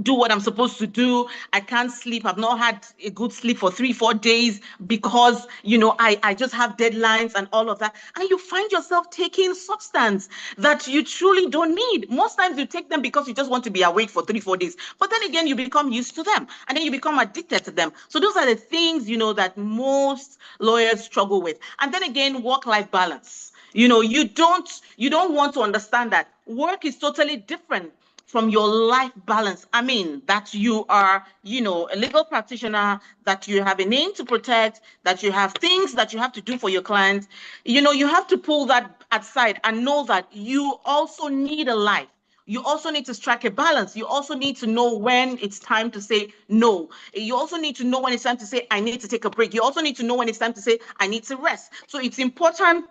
do what I'm supposed to do. I can't sleep. I've not had a good sleep for 3-4 days because, I just have deadlines and all of that. And you find yourself taking substance that you truly don't need. Most times you take them because you just want to be awake for 3-4 days. But then again, you become used to them, and then you become addicted to them. So those are the things, that most lawyers struggle with. And then again, work-life balance. You don't want to understand that work is totally different from your life balance. I mean, that you are, a legal practitioner, that you have a name to protect, that you have things that you have to do for your clients. You have to pull that aside and know that you also need a life. You also need to strike a balance. You also need to know when it's time to say no. You also need to know when it's time to say, I need to take a break. You also need to know when it's time to say, I need to rest. So it's important,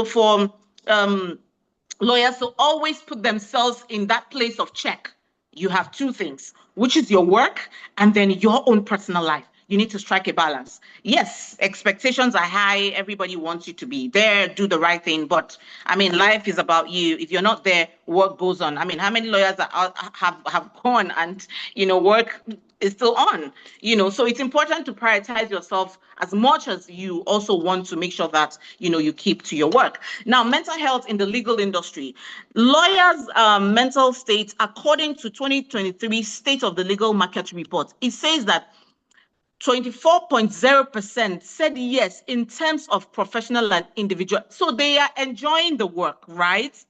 for lawyers to always put themselves in that place of check. You have two things, which is your work and then your own personal life. You need to strike a balance. Yes, expectations are high. Everybody wants you to be there, do the right thing. But I mean, life is about you. If you're not there, work goes on. I mean, how many lawyers have gone and, work is still on, so it's important to prioritize yourself as much as you also want to make sure that, you keep to your work. Now, mental health in the legal industry. Lawyers' mental state, according to 2023 State of the Legal Market Report, it says that 24.0% said yes in terms of professional and individual. So they are enjoying the work, right?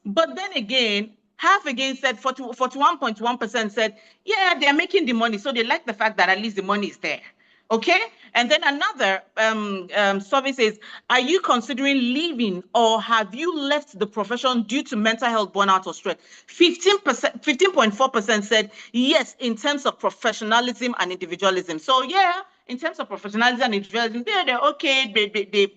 But then again, half again said 41.1% said, yeah, they're making the money. So they like the fact that at least the money is there. Okay. And then another survey says, are you considering leaving or have you left the profession due to mental health, burnout, or stress? 15.4% said yes in terms of professionalism and individualism. So yeah, in terms of professionalism and individualism, they're okay.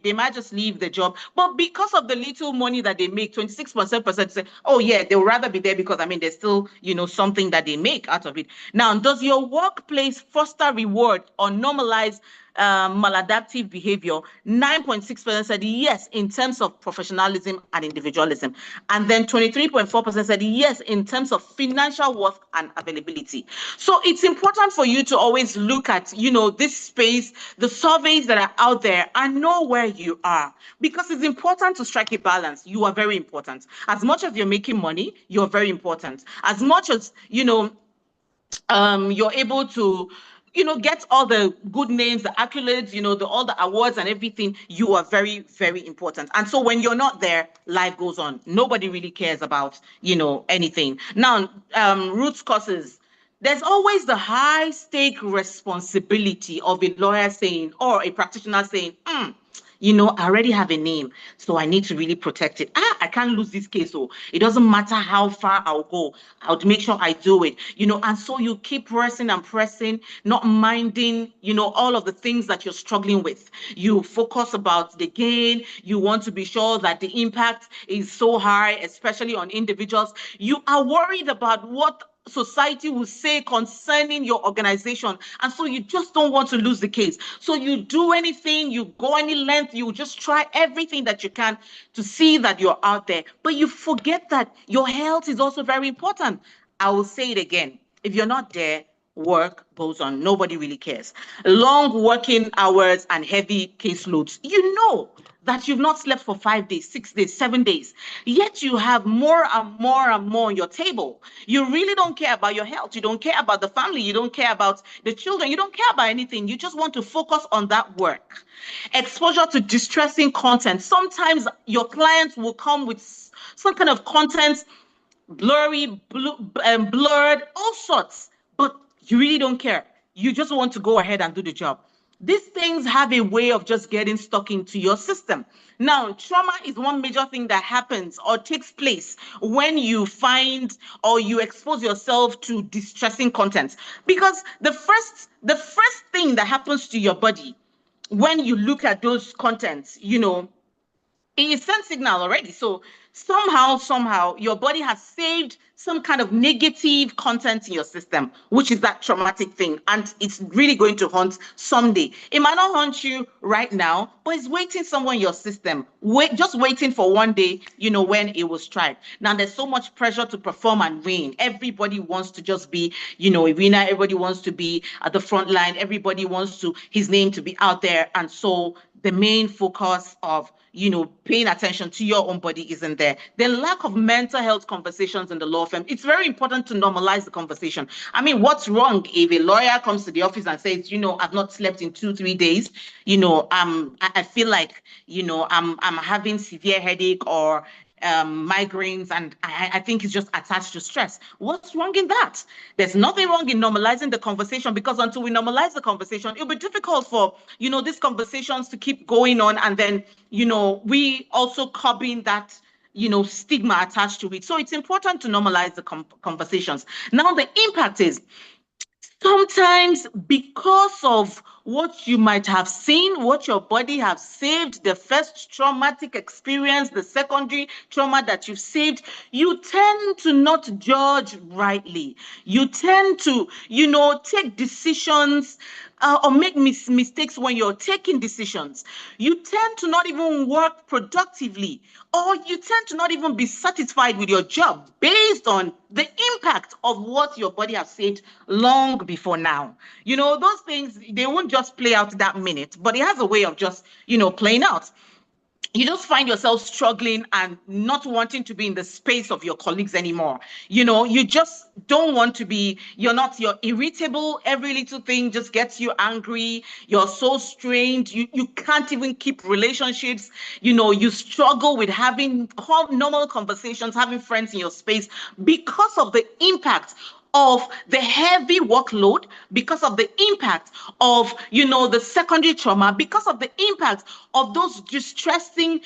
They might just leave the job. But because of the little money that they make, 26% say, oh yeah, they would rather be there because I mean there's still, something that they make out of it. Now, does your workplace foster reward or normalize maladaptive behavior? 9.6% said yes in terms of professionalism and individualism. And then 23.4% said yes in terms of financial worth and availability. So it's important for you to always look at, this space, the surveys that are out there, and know where you are, because it's important to strike a balance. You are very important. As much as you're making money, you're very important. As much as, you're able to get all the good names, the accolades, all the awards and everything, you are very, very important. And so when you're not there, life goes on. Nobody really cares about, anything. Now, roots causes. There's always the high stake responsibility of a lawyer saying, or a practitioner saying, I already have a name, so I need to really protect it. I can't lose this case. So it doesn't matter how far I'll go. I'll make sure I do it, and so you keep pressing and pressing, not minding, all of the things that you're struggling with. You focus about the gain. You want to be sure that the impact is so high, especially on individuals. You are worried about what society will say concerning your organization. And so you just don't want to lose the case. So you do anything, you go any length, you just try everything that you can to see that you're out there. But you forget that your health is also very important. I will say it again. If you're not there, work goes on. Nobody really cares. Long working hours and heavy caseloads. That you've not slept for 5 days, 6 days, 7 days, yet you have more and more and more on your table. You really don't care about your health. You don't care about the family. You don't care about the children. You don't care about anything. You just want to focus on that work. Exposure to distressing content. Sometimes your clients will come with some kind of content, blurry, blurred, all sorts, but you really don't care. You just want to go ahead and do the job. These things have a way of just getting stuck into your system. Now, trauma is one major thing that happens or takes place when you find or you expose yourself to distressing content. Because the first thing that happens to your body when you look at those contents, it sends signal already. So somehow your body has saved some kind of negative content in your system, which is that traumatic thing. And it's really going to haunt someday. It might not haunt you right now, but it's waiting somewhere in your system. Just waiting for one day, when it will strike. Now there's so much pressure to perform and win. Everybody wants to just be, a winner. Everybody wants to be at the front line. Everybody wants his name to be out there. And so the main focus of paying attention to your own body isn't there. The lack of mental health conversations in the law firm. It's very important to normalize the conversation. I mean, what's wrong if a lawyer comes to the office and says, I've not slept in 2-3 days, I feel like, I'm having severe headache or migraines, and I think it's just attached to stress. What's wrong in that? There's nothing wrong in normalizing the conversation, because until we normalize the conversation, it'll be difficult for, these conversations to keep going on. And then, we also curbing that, stigma attached to it. So it's important to normalize the conversations. Now, the impact is, sometimes because of what you might have seen, what your body has saved, the first traumatic experience, the secondary trauma that you've saved, you tend to not judge rightly. You tend to, take decisions or make mistakes when you're taking decisions. You tend to not even work productively, or you tend to not even be satisfied with your job based on the impact of what your body has saved long before now. Those things, they won't just play out that minute, but it has a way of just, playing out. you just find yourself struggling and not wanting to be in the space of your colleagues anymore. You just don't want to be, you're irritable. Every little thing just gets you angry. You're so strained. You can't even keep relationships. You struggle with having normal conversations, having friends in your space because of the impact of the heavy workload, because of the impact of, the secondary trauma, because of the impact of those distressing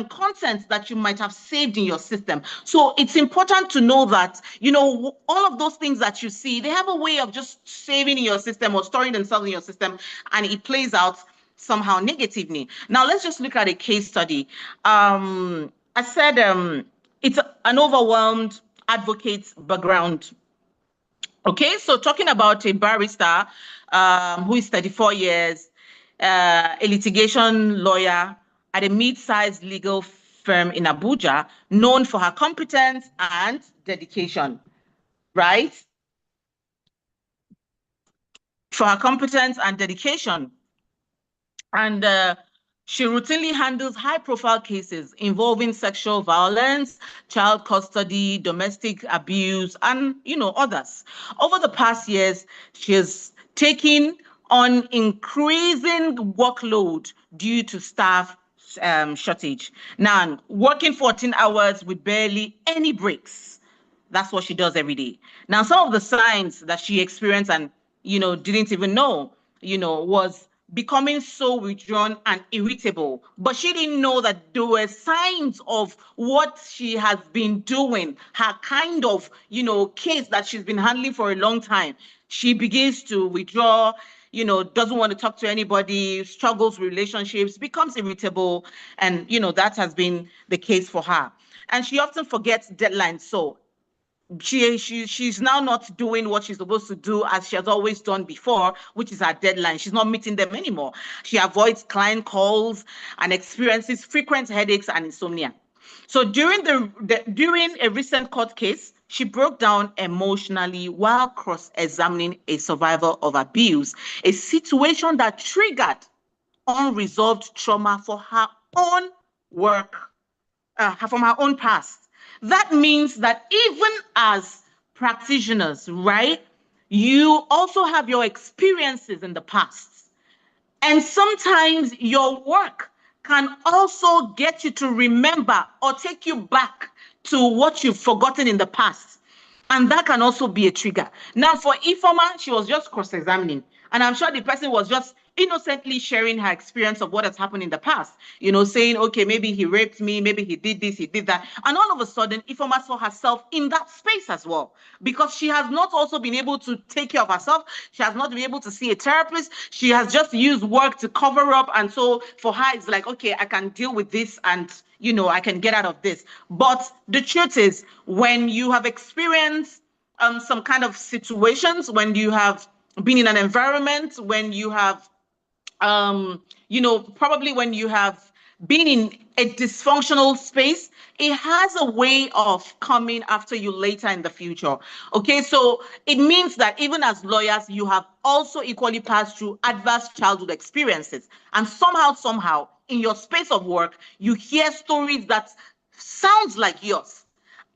contents that you might have saved in your system. So it's important to know that, all of those things that you see, they have a way of just saving in your system or storing themselves in your system, and it plays out somehow negatively. Now, let's just look at a case study. I said it's an overwhelmed advocate background. Okay, so talking about a barrister who is 34 years, a litigation lawyer at a mid-sized legal firm in Abuja, known for her competence and dedication, right? For her competence and dedication. And she routinely handles high-profile cases involving sexual violence, child custody, domestic abuse, and others. Over the past years, she has taken on increasing workload due to staff shortage. Now, working 14 hours with barely any breaks. That's what she does every day. Now, some of the signs that she experienced and didn't even know, was becoming so withdrawn and irritable. But she didn't know that there were signs of what she has been doing, her kind of, case that she's been handling for a long time. She begins to withdraw, doesn't want to talk to anybody, struggles with relationships, becomes irritable. And, that has been the case for her. And she often forgets deadlines. So she's now not doing what she's supposed to do as she has always done before, which is her deadline. She's not meeting them anymore. She avoids client calls and experiences frequent headaches and insomnia. So during a recent court case, she broke down emotionally while cross-examining a survivor of abuse, a situation that triggered unresolved trauma for her own work, from her own past. That means that even as practitioners, right, you also have your experiences in the past. And sometimes your work can also get you to remember or take you back to what you've forgotten in the past. And that can also be a trigger. Now, for Ifoma, she was just cross-examining. And I'm sure the person was just innocently sharing her experience of what has happened in the past, saying, okay, maybe he raped me, maybe he did this, he did that. And all of a sudden, Ifoma saw herself in that space as well, because she has not also been able to take care of herself. She has not been able to see a therapist. She has just used work to cover up. And so for her, it's like, okay, I can deal with this and I can get out of this. But the truth is, when you have experienced some kind of situations, when you have been in an environment, when you have, probably when you have been in a dysfunctional space, it has a way of coming after you later in the future. Okay, so it means that even as lawyers, you have also equally passed through adverse childhood experiences. And somehow, in your space of work, you hear stories that sounds like yours.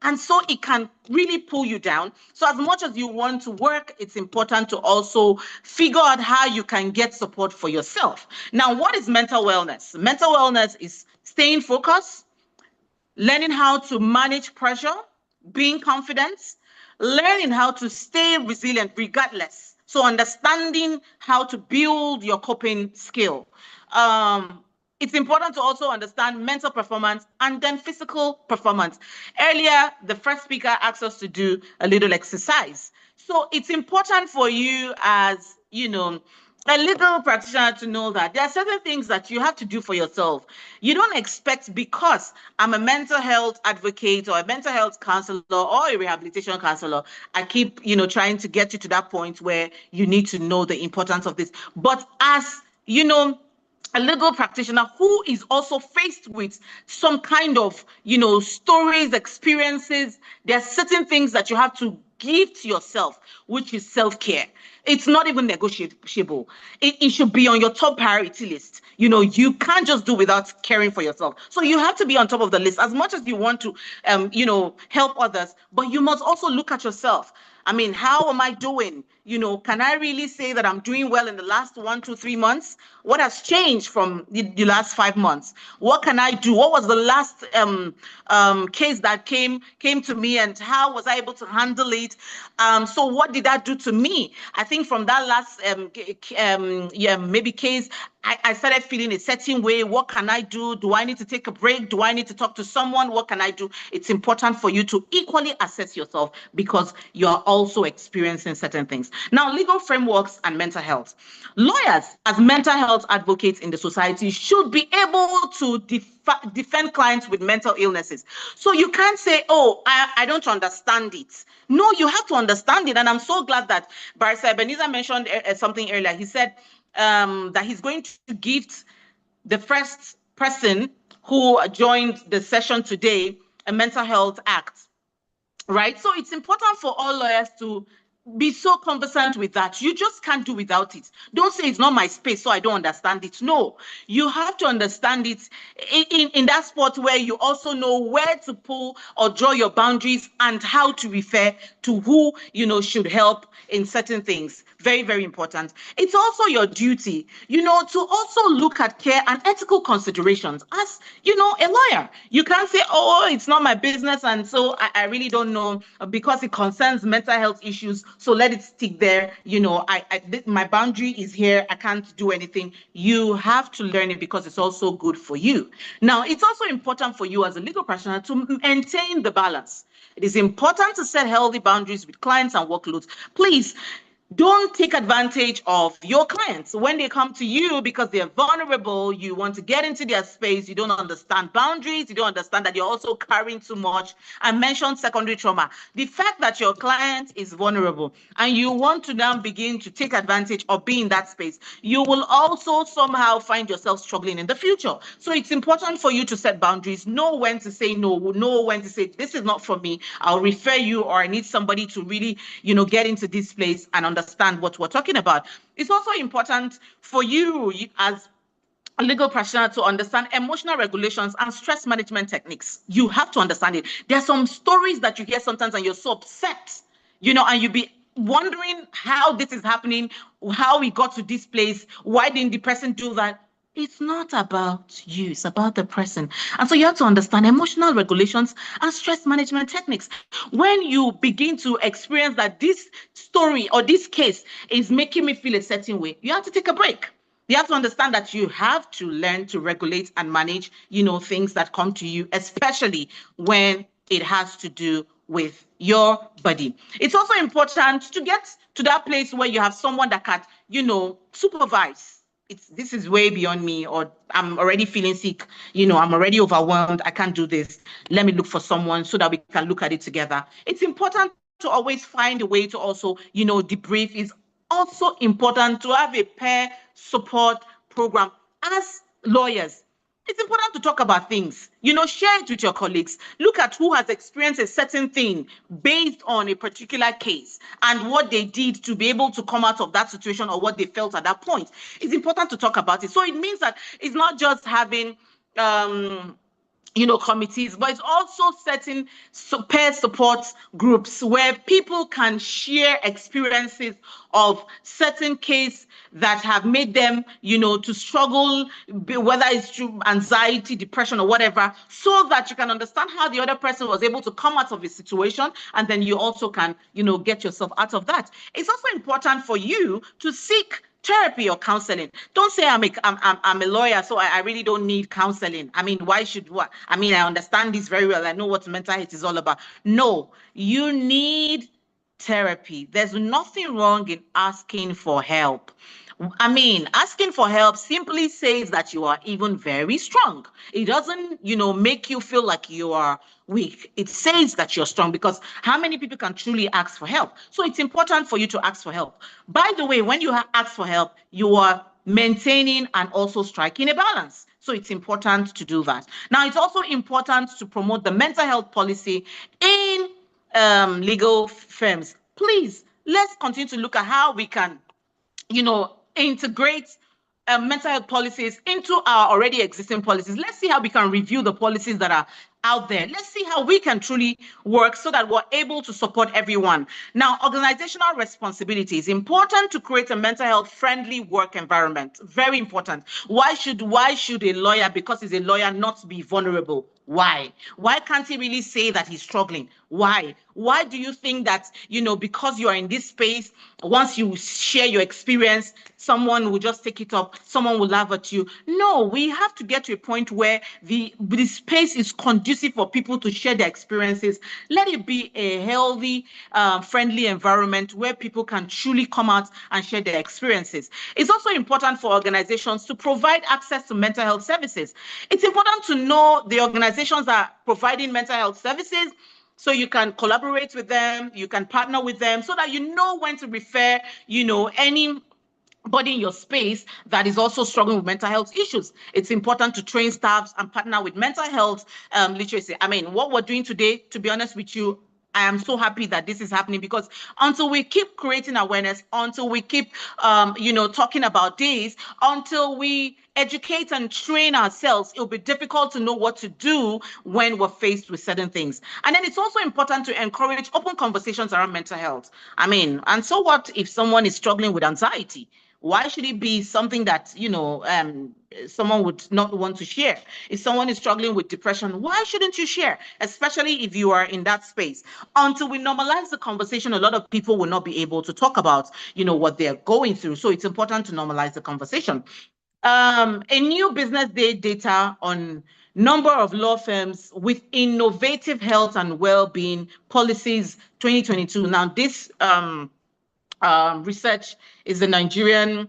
And so it can really pull you down. So as much as you want to work, it's important to also figure out how you can get support for yourself. Now, what is mental wellness? Mental wellness is staying focused, learning how to manage pressure, being confident, learning how to stay resilient regardless. So understanding how to build your coping skill. It's important to also understand mental performance and then physical performance. Earlier, the first speaker asked us to do a little exercise. So it's important for you as, a legal practitioner to know that there are certain things that you have to do for yourself. You don't expect, because I'm a mental health advocate or a mental health counselor or a rehabilitation counselor, I keep, trying to get you to that point where you need to know the importance of this. But as, a legal practitioner who is also faced with some kind of, stories, experiences, there are certain things that you have to give to yourself, which is self-care. It's not even negotiable. It should be on your top priority list. You can't just do without caring for yourself. So you have to be on top of the list as much as you want to, help others, but you must also look at yourself. I mean, how am I doing? Can I really say that I'm doing well in the last 1, 2, 3 months? What has changed from the last 5 months? What can I do? What was the last case that came to me, and how was I able to handle it? So what did that do to me? I think from that last maybe case, I started feeling a certain way. What can I do? Do I need to take a break? Do I need to talk to someone? What can I do? It's important for you to equally assess yourself because you're also experiencing certain things. Now, legal frameworks and mental health. Lawyers, as mental health advocates in the society, should be able to defend clients with mental illnesses. So you can't say, oh, I don't understand it. No, you have to understand it. And I'm so glad that Barrister Ebenezer mentioned something earlier. He said that he's going to gift the first person who joined the session today a mental health act, right? So it's important for all lawyers to be so conversant with that. You just can't do without it. Don't say it's not my space, so I don't understand it. No, you have to understand it in that spot where you also know where to pull or draw your boundaries and how to refer to who, should help in certain things. Very, very important. It's also your duty, to also look at care and ethical considerations. As, a lawyer, you can't say, oh, it's not my business, and so I really don't know because it concerns mental health issues, so let it stick there. My boundary is here. I can't do anything. You have to learn it because it's also good for you. Now, it's also important for you as a legal practitioner to maintain the balance. It is important to set healthy boundaries with clients and workloads. Please, don't take advantage of your clients when they come to you because they're vulnerable. You want to get into their space. You don't understand boundaries. You don't understand that you're also carrying too much. I mentioned secondary trauma. The fact that your client is vulnerable and you want to now begin to take advantage or be in that space, you will also somehow find yourself struggling in the future. So it's important for you to set boundaries, know when to say no, know when to say, this is not for me. I'll refer you, or I need somebody to really, get into this place and understand what we're talking about. It's also important for you as a legal practitioner to understand emotional regulations and stress management techniques. You have to understand it. There are some stories that you hear sometimes and you're so upset, and you be wondering how this is happening, how we got to this place, why didn't the person do that? It's not about you, it's about the person. And so you have to understand emotional regulations and stress management techniques. When you begin to experience that this story or this case is making me feel a certain way, you have to take a break. You have to understand that you have to learn to regulate and manage, things that come to you, especially when it has to do with your body. It's also important to get to that place where you have someone that can, supervise. This is way beyond me, or I'm already feeling sick, I'm already overwhelmed, I can't do this. Let me look for someone so that we can look at it together. It's important to always find a way to also, debrief. Is also important to have a peer support program. As lawyers, it's important to talk about things, share it with your colleagues. Look at who has experienced a certain thing based on a particular case and what they did to be able to come out of that situation or what they felt at that point. It's important to talk about it. So it means that it's not just having committees, but it's also setting peer support groups where people can share experiences of certain cases that have made them, to struggle, whether it's through anxiety, depression, or whatever, so that you can understand how the other person was able to come out of a situation, and then you also can, get yourself out of that. It's also important for you to seek therapy or counseling. Don't say I'm a lawyer, so I really don't need counseling. I mean, why should what? I mean, I understand this very well. I know what mental health is all about. No, you need therapy. There's nothing wrong in asking for help. I mean, asking for help simply says that you are even very strong. It doesn't, make you feel like you are weak. It says that you're strong, because how many people can truly ask for help? So it's important for you to ask for help. By the way, when you ask for help, you are maintaining and also striking a balance. So it's important to do that. Now, it's also important to promote the mental health policy in legal firms. Please, let's continue to look at how we can integrate mental health policies into our already existing policies. Let's see how we can review the policies that are out there. Let's see how we can truly work so that we're able to support everyone. Now, organizational responsibility is important to create a mental health friendly work environment. Very important. Why should a lawyer, because he's a lawyer, not be vulnerable? Why? Why can't he really say that he's struggling? Why? Why do you think that, because you are in this space, once you share your experience, someone will just take it up, someone will laugh at you? No, we have to get to a point where the space is conducive for people to share their experiences. Let it be a healthy, friendly environment where people can truly come out and share their experiences. It's also important for organizations to provide access to mental health services. It's important to know the organizations that are providing mental health services, so you can collaborate with them, you can partner with them, so that you know when to refer, anybody in your space that is also struggling with mental health issues. It's important to train staffs and partner with mental health literacy. I mean, what we're doing today, to be honest with you, I am so happy that this is happening, because until we keep creating awareness, until we keep, talking about this, until we educate and train ourselves, it'll be difficult to know what to do when we're faced with certain things. And then it's also important to encourage open conversations around mental health. I mean, and so what if someone is struggling with anxiety? Why should it be something that, someone would not want to share? If someone is struggling with depression, why shouldn't you share? Especially if you are in that space. Until we normalize the conversation, a lot of people will not be able to talk about, what they're going through. So it's important to normalize the conversation. A new Business Day data on number of law firms with innovative health and well-being policies 2022. Now, this research is a Nigerian,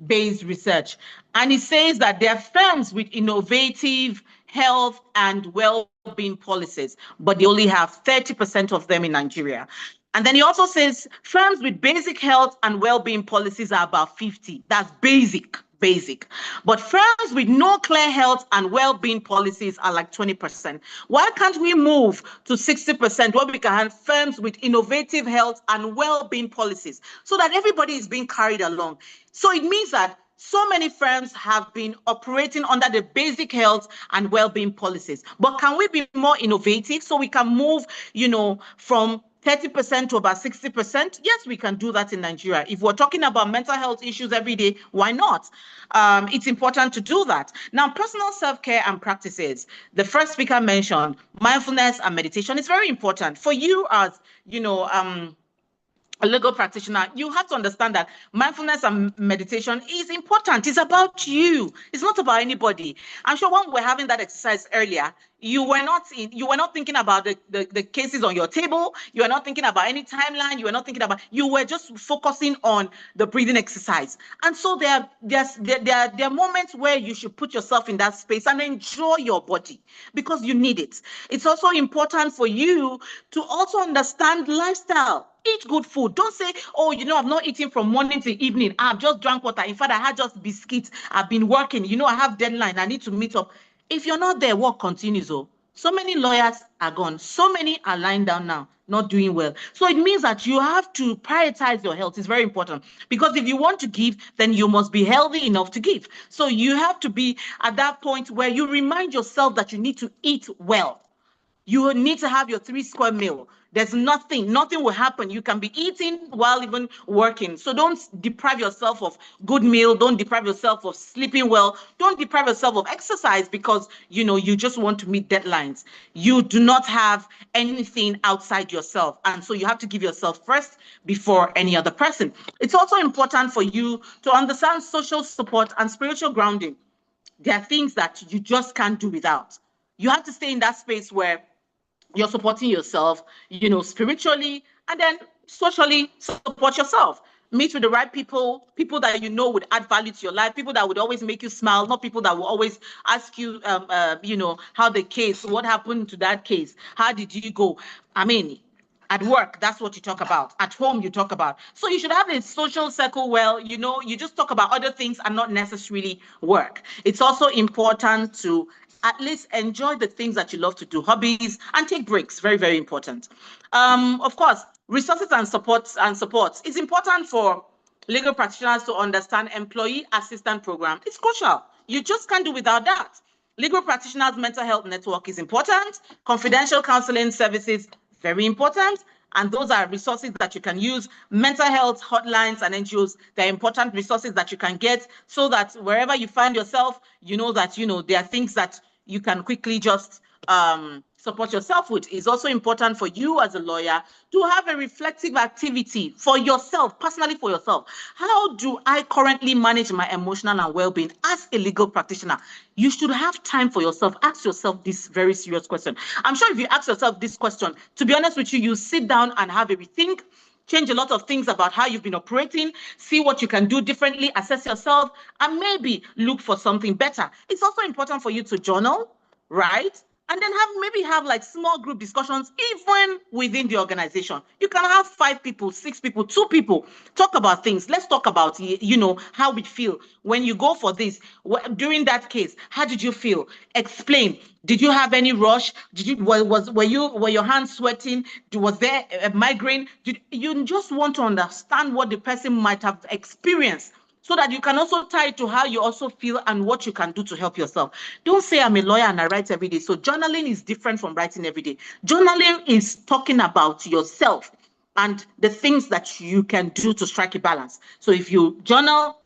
based research. And it says that there are firms with innovative health and well-being policies, but they only have 30% of them in Nigeria. And then he also says firms with basic health and well-being policies are about 50. That's basic. But firms with no clear health and well-being policies are like 20%. Why can't we move to 60% where we can have firms with innovative health and well-being policies so that everybody is being carried along? So it means that so many firms have been operating under the basic health and well-being policies. But can we be more innovative so we can move, from 30% to about 60%? Yes, we can do that in Nigeria. If we're talking about mental health issues every day, why not? It's important to do that. Now, personal self-care and practices. The first speaker mentioned mindfulness and meditation. It's very important for you as, a legal practitioner. You have to understand that mindfulness and meditation is important. It's about you. It's not about anybody. I'm sure when we were having that exercise earlier, you were not thinking about the cases on your table. You were not thinking about any timeline. You were just focusing on the breathing exercise. And so there are moments where you should put yourself in that space and enjoy your body, because you need it. It's also important for you to also understand lifestyle. Eat good food. Don't say, oh, I've not eaten from morning to evening. I've just drank water. In fact, I had just biscuits. I've been working. I have deadline. I need to meet up. If you're not there, work continues. Oh, so many lawyers are gone. So many are lying down now, not doing well. So it means that you have to prioritize your health. It's very important, because if you want to give, then you must be healthy enough to give. So you have to be at that point where you remind yourself that you need to eat well. You need to have your 3 square meal. There's nothing will happen. You can be eating while even working. So don't deprive yourself of good meal. Don't deprive yourself of sleeping well. Don't deprive yourself of exercise because, you just want to meet deadlines. You do not have anything outside yourself. And so you have to give yourself first before any other person. It's also important for you to understand social support and spiritual grounding. There are things that you just can't do without. You have to stay in that space where you're supporting yourself, spiritually, and then socially support yourself. Meet with the right people that would add value to your life, people that would always make you smile, not people that will always ask you, how the case, what happened to that case, how did you go? I mean, at work, that's what you talk about. At home, you talk about. So you should have a social circle where, you just talk about other things and not necessarily work. It's also important to at least enjoy the things that you love to do, hobbies, and take breaks. Very, very important. Of course, resources and support. It's important for legal practitioners to understand employee assistance program. It's crucial. You just can't do without that. Legal practitioners mental health network is important. Confidential counseling services, very important. And those are resources that you can use. Mental health hotlines and NGOs, they're important resources that you can get so that wherever you find yourself, you know that, there are things that you can quickly just support yourself with. Is also important for you as a lawyer to have a reflective activity for yourself, personally for yourself. How do I currently manage my emotional and well-being as a legal practitioner? You should have time for yourself. Ask yourself this very serious question. I'm sure if you ask yourself this question, to be honest with you, you sit down and have a rethink, change a lot of things about how you've been operating, see what you can do differently, assess yourself, and maybe look for something better. It's also important for you to journal, right? And then maybe have like small group discussions, even within the organization. You can have 5 people, 6 people, 2 people, talk about things. Let's talk about, how we feel when you go for this. During that case, how did you feel? Explain. Did you have any rush? Were your hands sweating? Was there a migraine? You just want to understand what the person might have experienced, so that you can also tie it to how you also feel and what you can do to help yourself. Don't say I'm a lawyer and I write every day. So journaling is different from writing every day. Journaling is talking about yourself and the things that you can do to strike a balance. So if you journal,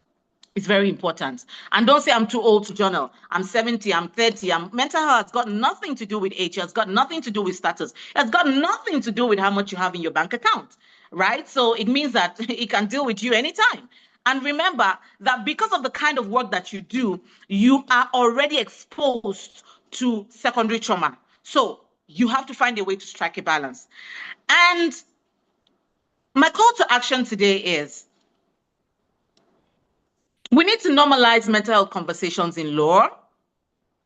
it's very important. And don't say I'm too old to journal. I'm 70, I'm 30. Mental health has got nothing to do with age. It has got nothing to do with status. It has got nothing to do with how much you have in your bank account, right? So it means that it can deal with you anytime. And remember that because of the kind of work that you do, you are already exposed to secondary trauma. So you have to find a way to strike a balance. And my call to action today is, we need to normalize mental health conversations in law.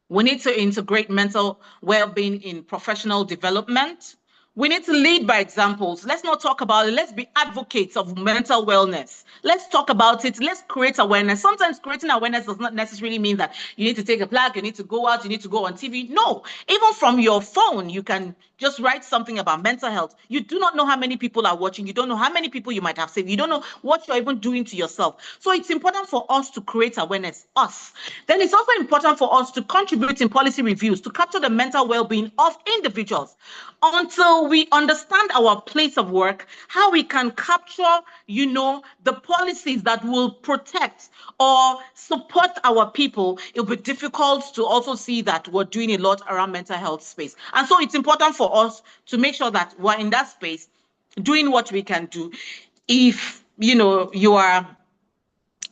We need to integrate mental well-being in professional development. We need to lead by examples. Let's not talk about it. Let's be advocates of mental wellness. Let's talk about it. Let's create awareness. Sometimes creating awareness does not necessarily mean that you need to take a plug, you need to go out, you need to go on TV. No, even from your phone, you can just write something about mental health. You do not know how many people are watching. You don't know how many people you might have saved. You don't know what you're even doing to yourself. So it's important for us to create awareness, us. Then it's also important for us to contribute in policy reviews to capture the mental well-being of individuals. Until we understand our place of work, how we can capture, the policies that will protect or support our people, it'll be difficult to also see that we're doing a lot around mental health space. And so it's important for us to make sure that we're in that space doing what we can do. If, you are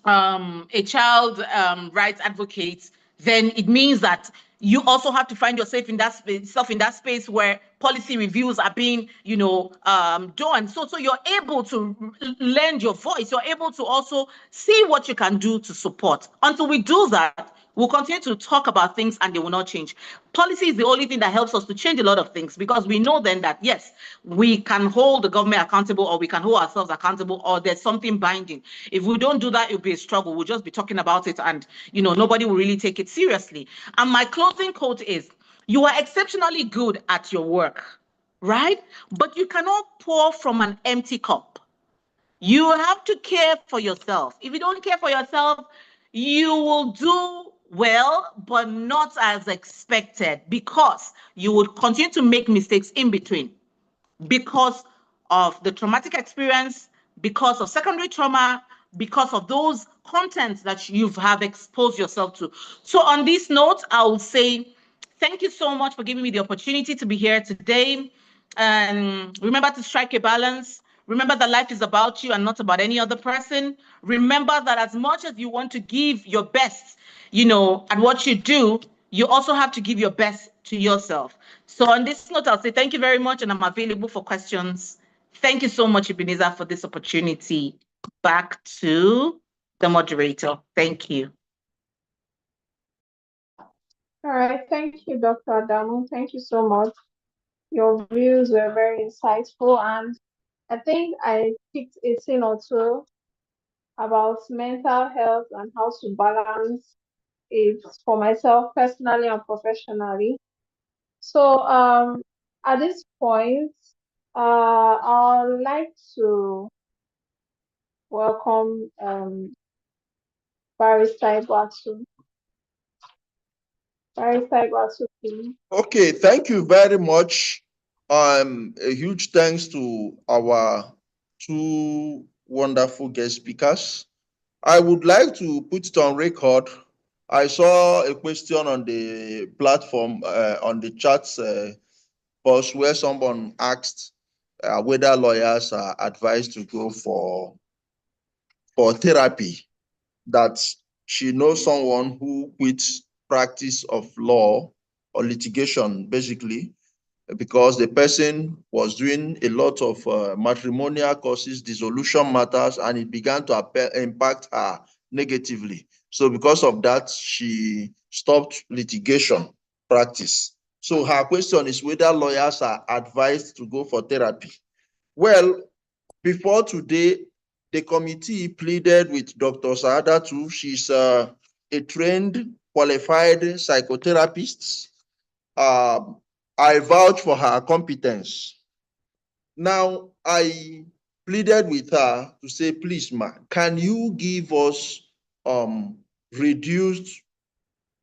a child rights advocate, then it means that you also have to find yourself in that space where policy reviews are being, done. So you're able to lend your voice. You're able to also see what you can do to support. Until we do that, we'll continue to talk about things and they will not change. Policy is the only thing that helps us to change a lot of things, because we know then that, yes, we can hold the government accountable, or we can hold ourselves accountable, or there's something binding. If we don't do that, it'll be a struggle. We'll just be talking about it and, nobody will really take it seriously. And my closing quote is, you are exceptionally good at your work, right? But you cannot pour from an empty cup. You have to care for yourself. If you don't care for yourself, you will do well, but not as expected, because you would continue to make mistakes in between, because of the traumatic experience, because of secondary trauma, because of those contents that you have exposed yourself to. So on this note, I will say thank you so much for giving me the opportunity to be here today. And remember to strike a balance. Remember that life is about you and not about any other person. Remember that as much as you want to give your best, at what you do, you also have to give your best to yourself. So on this note, I'll say thank you very much, and I'm available for questions. Thank you so much, Ebenezer, for this opportunity. Back to the moderator. Thank you. All right, thank you, Dr. Adamu. Thank you so much. Your views were very insightful, and I think I picked a thing or two about mental health and how to balance it for myself personally and professionally. So at this point, I'd like to welcome Barrister Ibuatu. Barrister Ibuatu, please. Okay, thank you very much. A huge thanks to our two wonderful guest speakers. I would like to put it on record. I saw a question on the platform, on the chat post, where someone asked whether lawyers are advised to go for therapy, that she knows someone who quits practice of law or litigation, basically, because the person was doing a lot of matrimonial causes, dissolution matters, and it began to impact her negatively. So because of that, she stopped litigation practice. So her question is whether lawyers are advised to go for therapy. Well, before today, the committee pleaded with Dr. Saadatu. She's a trained, qualified psychotherapist. I vouch for her competence. Now, I pleaded with her to say, please, ma, can you give us reduced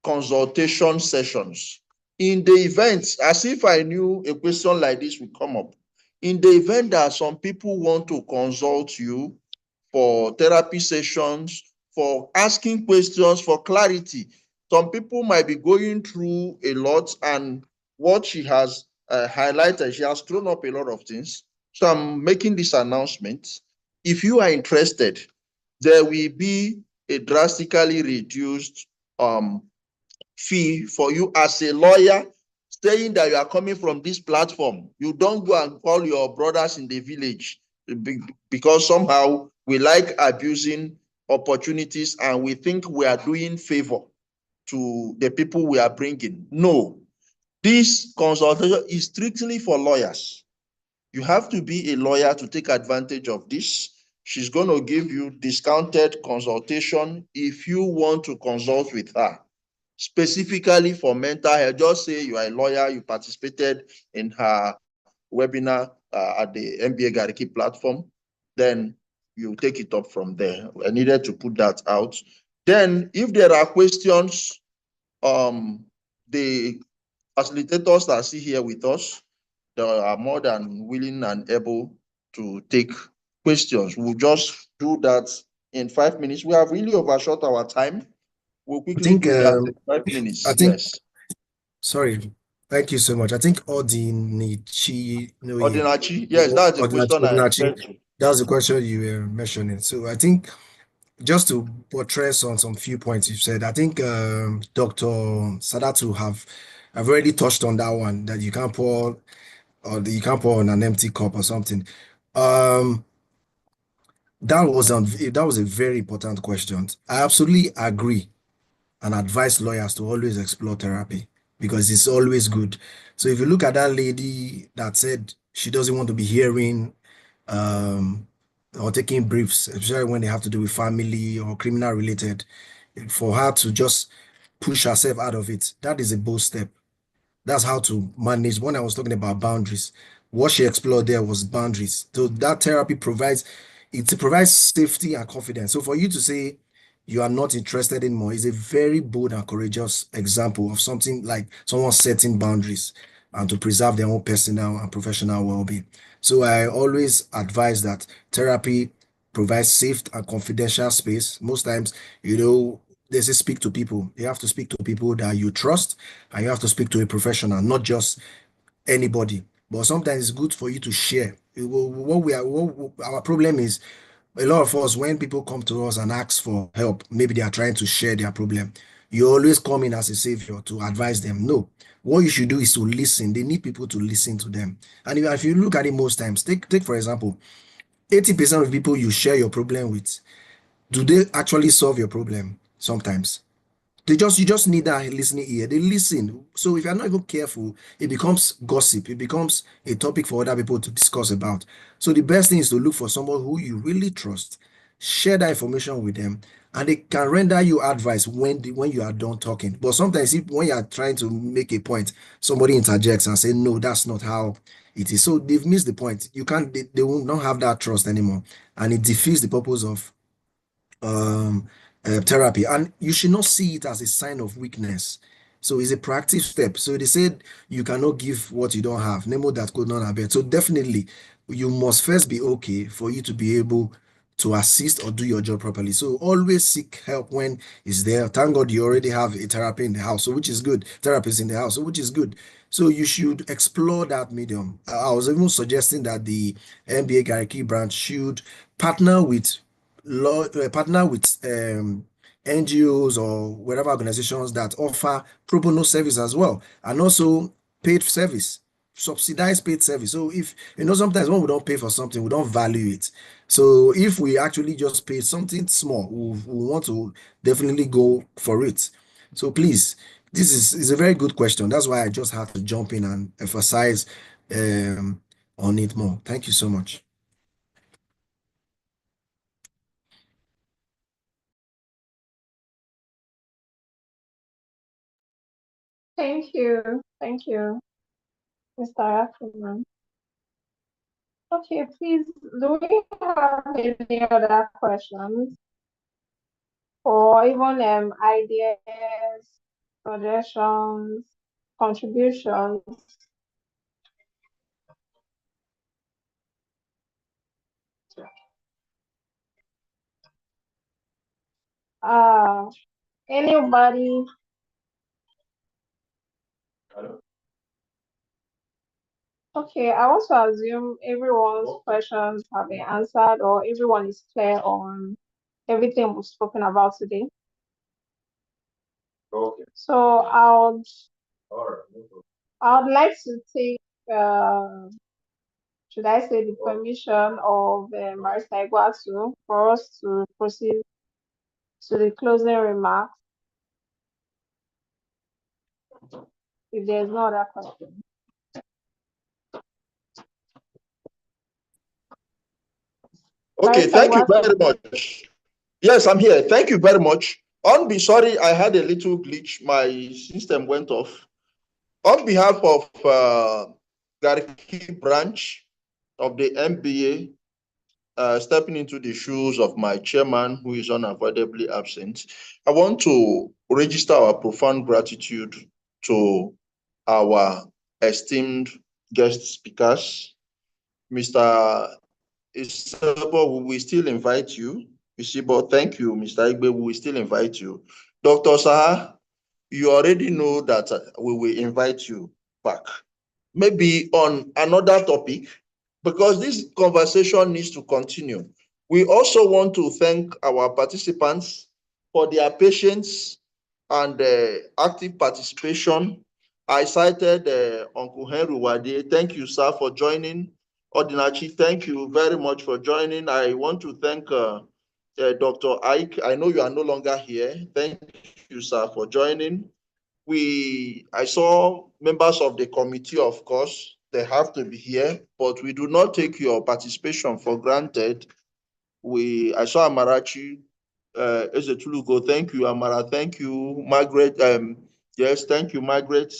consultation sessions? In the event, as if I knew a question like this would come up, in the event that some people want to consult you for therapy sessions, for asking questions, for clarity, some people might be going through a lot, and what she has highlighted, she has thrown up a lot of things. So I'm making this announcement. If you are interested, there will be a drastically reduced fee for you as a lawyer, saying that you are coming from this platform. You don't go and call your brothers in the village, because somehow we like abusing opportunities and we think we are doing favor to the people we are bringing. No, this consultation is strictly for lawyers. You have to be a lawyer to take advantage of this. She's going to give you discounted consultation if you want to consult with her specifically for mental health. Just say you are a lawyer, you participated in her webinar at the MBA Garki platform, then you take it up from there. I needed to put that out. Then if there are questions, the facilitators that are still here with us, they are more than willing and able to take questions. We'll just do that in 5 minutes. We have really overshot our time. We'll I quickly think do that in 5 minutes. I think Yes. sorry. Thank you so much. I think Odinichi Ordinachi, yes, that's the question I referred to. that's the question you were mentioning. So I think just to buttress on some few points you've said, I think Dr. Sadatu have already touched on that one, that you can't pour on an empty cup or something. That was a very important question. I absolutely agree and advise lawyers to always explore therapy because it's always good. So if you look at that lady that said she doesn't want to be hearing or taking briefs, especially when they have to do with family or criminal related, for her to just push herself out of it, that is a bold step. That's how to manage. When I was talking about boundaries, what she explored there was boundaries. So that therapy provides safety and confidence. So for you to say you are not interested anymore is a very bold and courageous example of something like someone setting boundaries and to preserve their own personal and professional well-being. So I always advise that therapy provides safe and confidential space. Most times, they say speak to people. You have to speak to people that you trust, and you have to speak to a professional, not just anybody. But sometimes it's good for you to share. Our problem is a lot of us, when people come to us and ask for help, maybe they are trying to share their problem. You always come in as a savior to advise them. No, what you should do is to listen. They need people to listen to them. And if you look at it most times, take for example, 80% of people you share your problem with, do they actually solve your problem? Sometimes. You just need that listening ear. They listen. So if you're not even careful, it becomes gossip. It becomes a topic for other people to discuss about. So the best thing is to look for someone who you really trust, share that information with them, and they can render you advice when you are done talking. But sometimes when you are trying to make a point, somebody interjects and say, no, that's not how it is. So they've missed the point. You can't, they will not have that trust anymore, and it defeats the purpose of therapy. And you should not see it as a sign of weakness. So it's a proactive step. So they said you cannot give what you don't have. Nemo that could not have it. So definitely you must first be okay for you to be able to assist or do your job properly. So always seek help when it's there. Thank God you already have a therapy in the house, so which is good. Therapist in the house, so which is good. So you should explore that medium. I was even suggesting that the MBA Garki branch should partner with partner with NGOs or whatever organizations that offer pro bono service as well, and also paid service, subsidized paid service. So if sometimes when we don't pay for something, we don't value it. So if we actually just pay something small, we want to definitely go for it. So please, this is a very good question. That's why I just had to jump in and emphasize on it more. Thank you so much. Thank you. Thank you, Mr. Ackerman. Okay, please, do we have any other questions or even ideas, suggestions, contributions? Anybody? Okay, I want to assume everyone's questions have been answered or everyone is clear on everything we've spoken about today. Okay. So I would like to take should I say the permission of Marista Iguatu for us to proceed to the closing remarks if there's no other question. Okay, Marista thank you Iguatu. very much. Yes, I'm here. Thank you very much. Sorry, I had a little glitch. My system went off. On behalf of Garki branch of the MBA, stepping into the shoes of my chairman, who is unavoidably absent, I want to register our profound gratitude to our esteemed guest speakers. Mr. Isabo, we will still invite you. Isibo, thank you. Mr. Igbe, we will still invite you. Dr. Saha, you already know that we will invite you back. Maybe on another topic, because this conversation needs to continue. We also want to thank our participants for their patience and active participation. I cited Uncle Henry Wade. Thank you, sir, for joining. Odinachi, thank you very much for joining. I want to thank Dr. Ike. I know you are no longer here. Thank you, sir, for joining. I saw members of the committee, of course, they have to be here, but we do not take your participation for granted. I saw Amarachi, Ezetulugo, thank you, Amara, thank you, Margaret, yes, thank you, Margaret.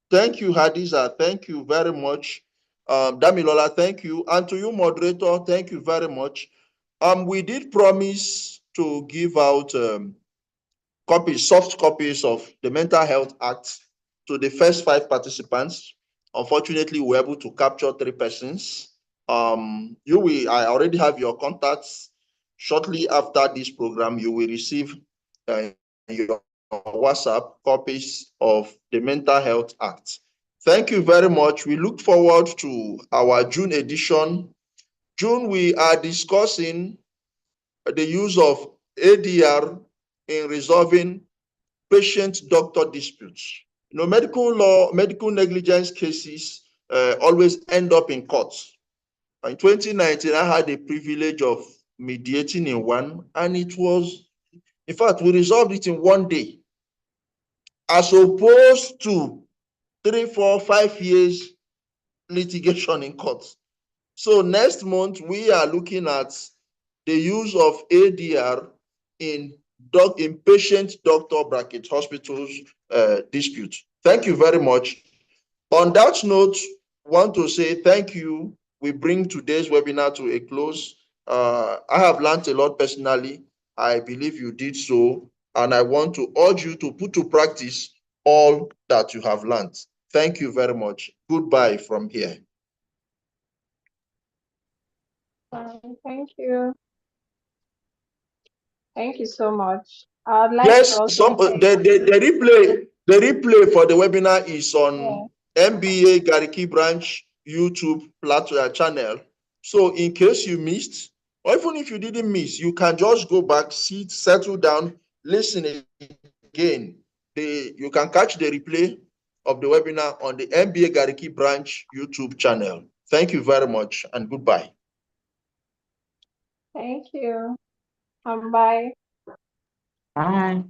Thank you, Hadiza, thank you very much. Damilola, thank you. And to you, moderator, thank you very much. We did promise to give out soft copies of the Mental Health Act to the first 5 participants. Unfortunately, we were able to capture 3 persons. I already have your contacts. Shortly after this program, you will receive your WhatsApp copies of the Mental Health Act. Thank you very much. We look forward to our June edition. June, we are discussing the use of ADR in resolving patient-doctor disputes. Medical negligence cases always end up in courts. In 2019, I had the privilege of mediating in one, and in fact, we resolved it in one day, as opposed to 3, 4, 5 years litigation in courts. So next month, we are looking at the use of ADR in patient-doctor hospitals dispute. Thank you very much. On that note, want to say thank you. We bring today's webinar to a close. I have learned a lot personally. I believe you did so. And I want to urge you to put to practice all that you have learned. Thank you very much. Goodbye from here. Thank you. Thank you so much. I'd like Yes, to also thank the replay for the webinar is on yeah. MBA Garki branch YouTube channel. So in case you missed, or even if you didn't miss, you can just go back, sit, settle down, listen again. You can catch the replay of the webinar on the MBA Garki branch YouTube channel. Thank you very much and goodbye. Thank you. Bye. Bye.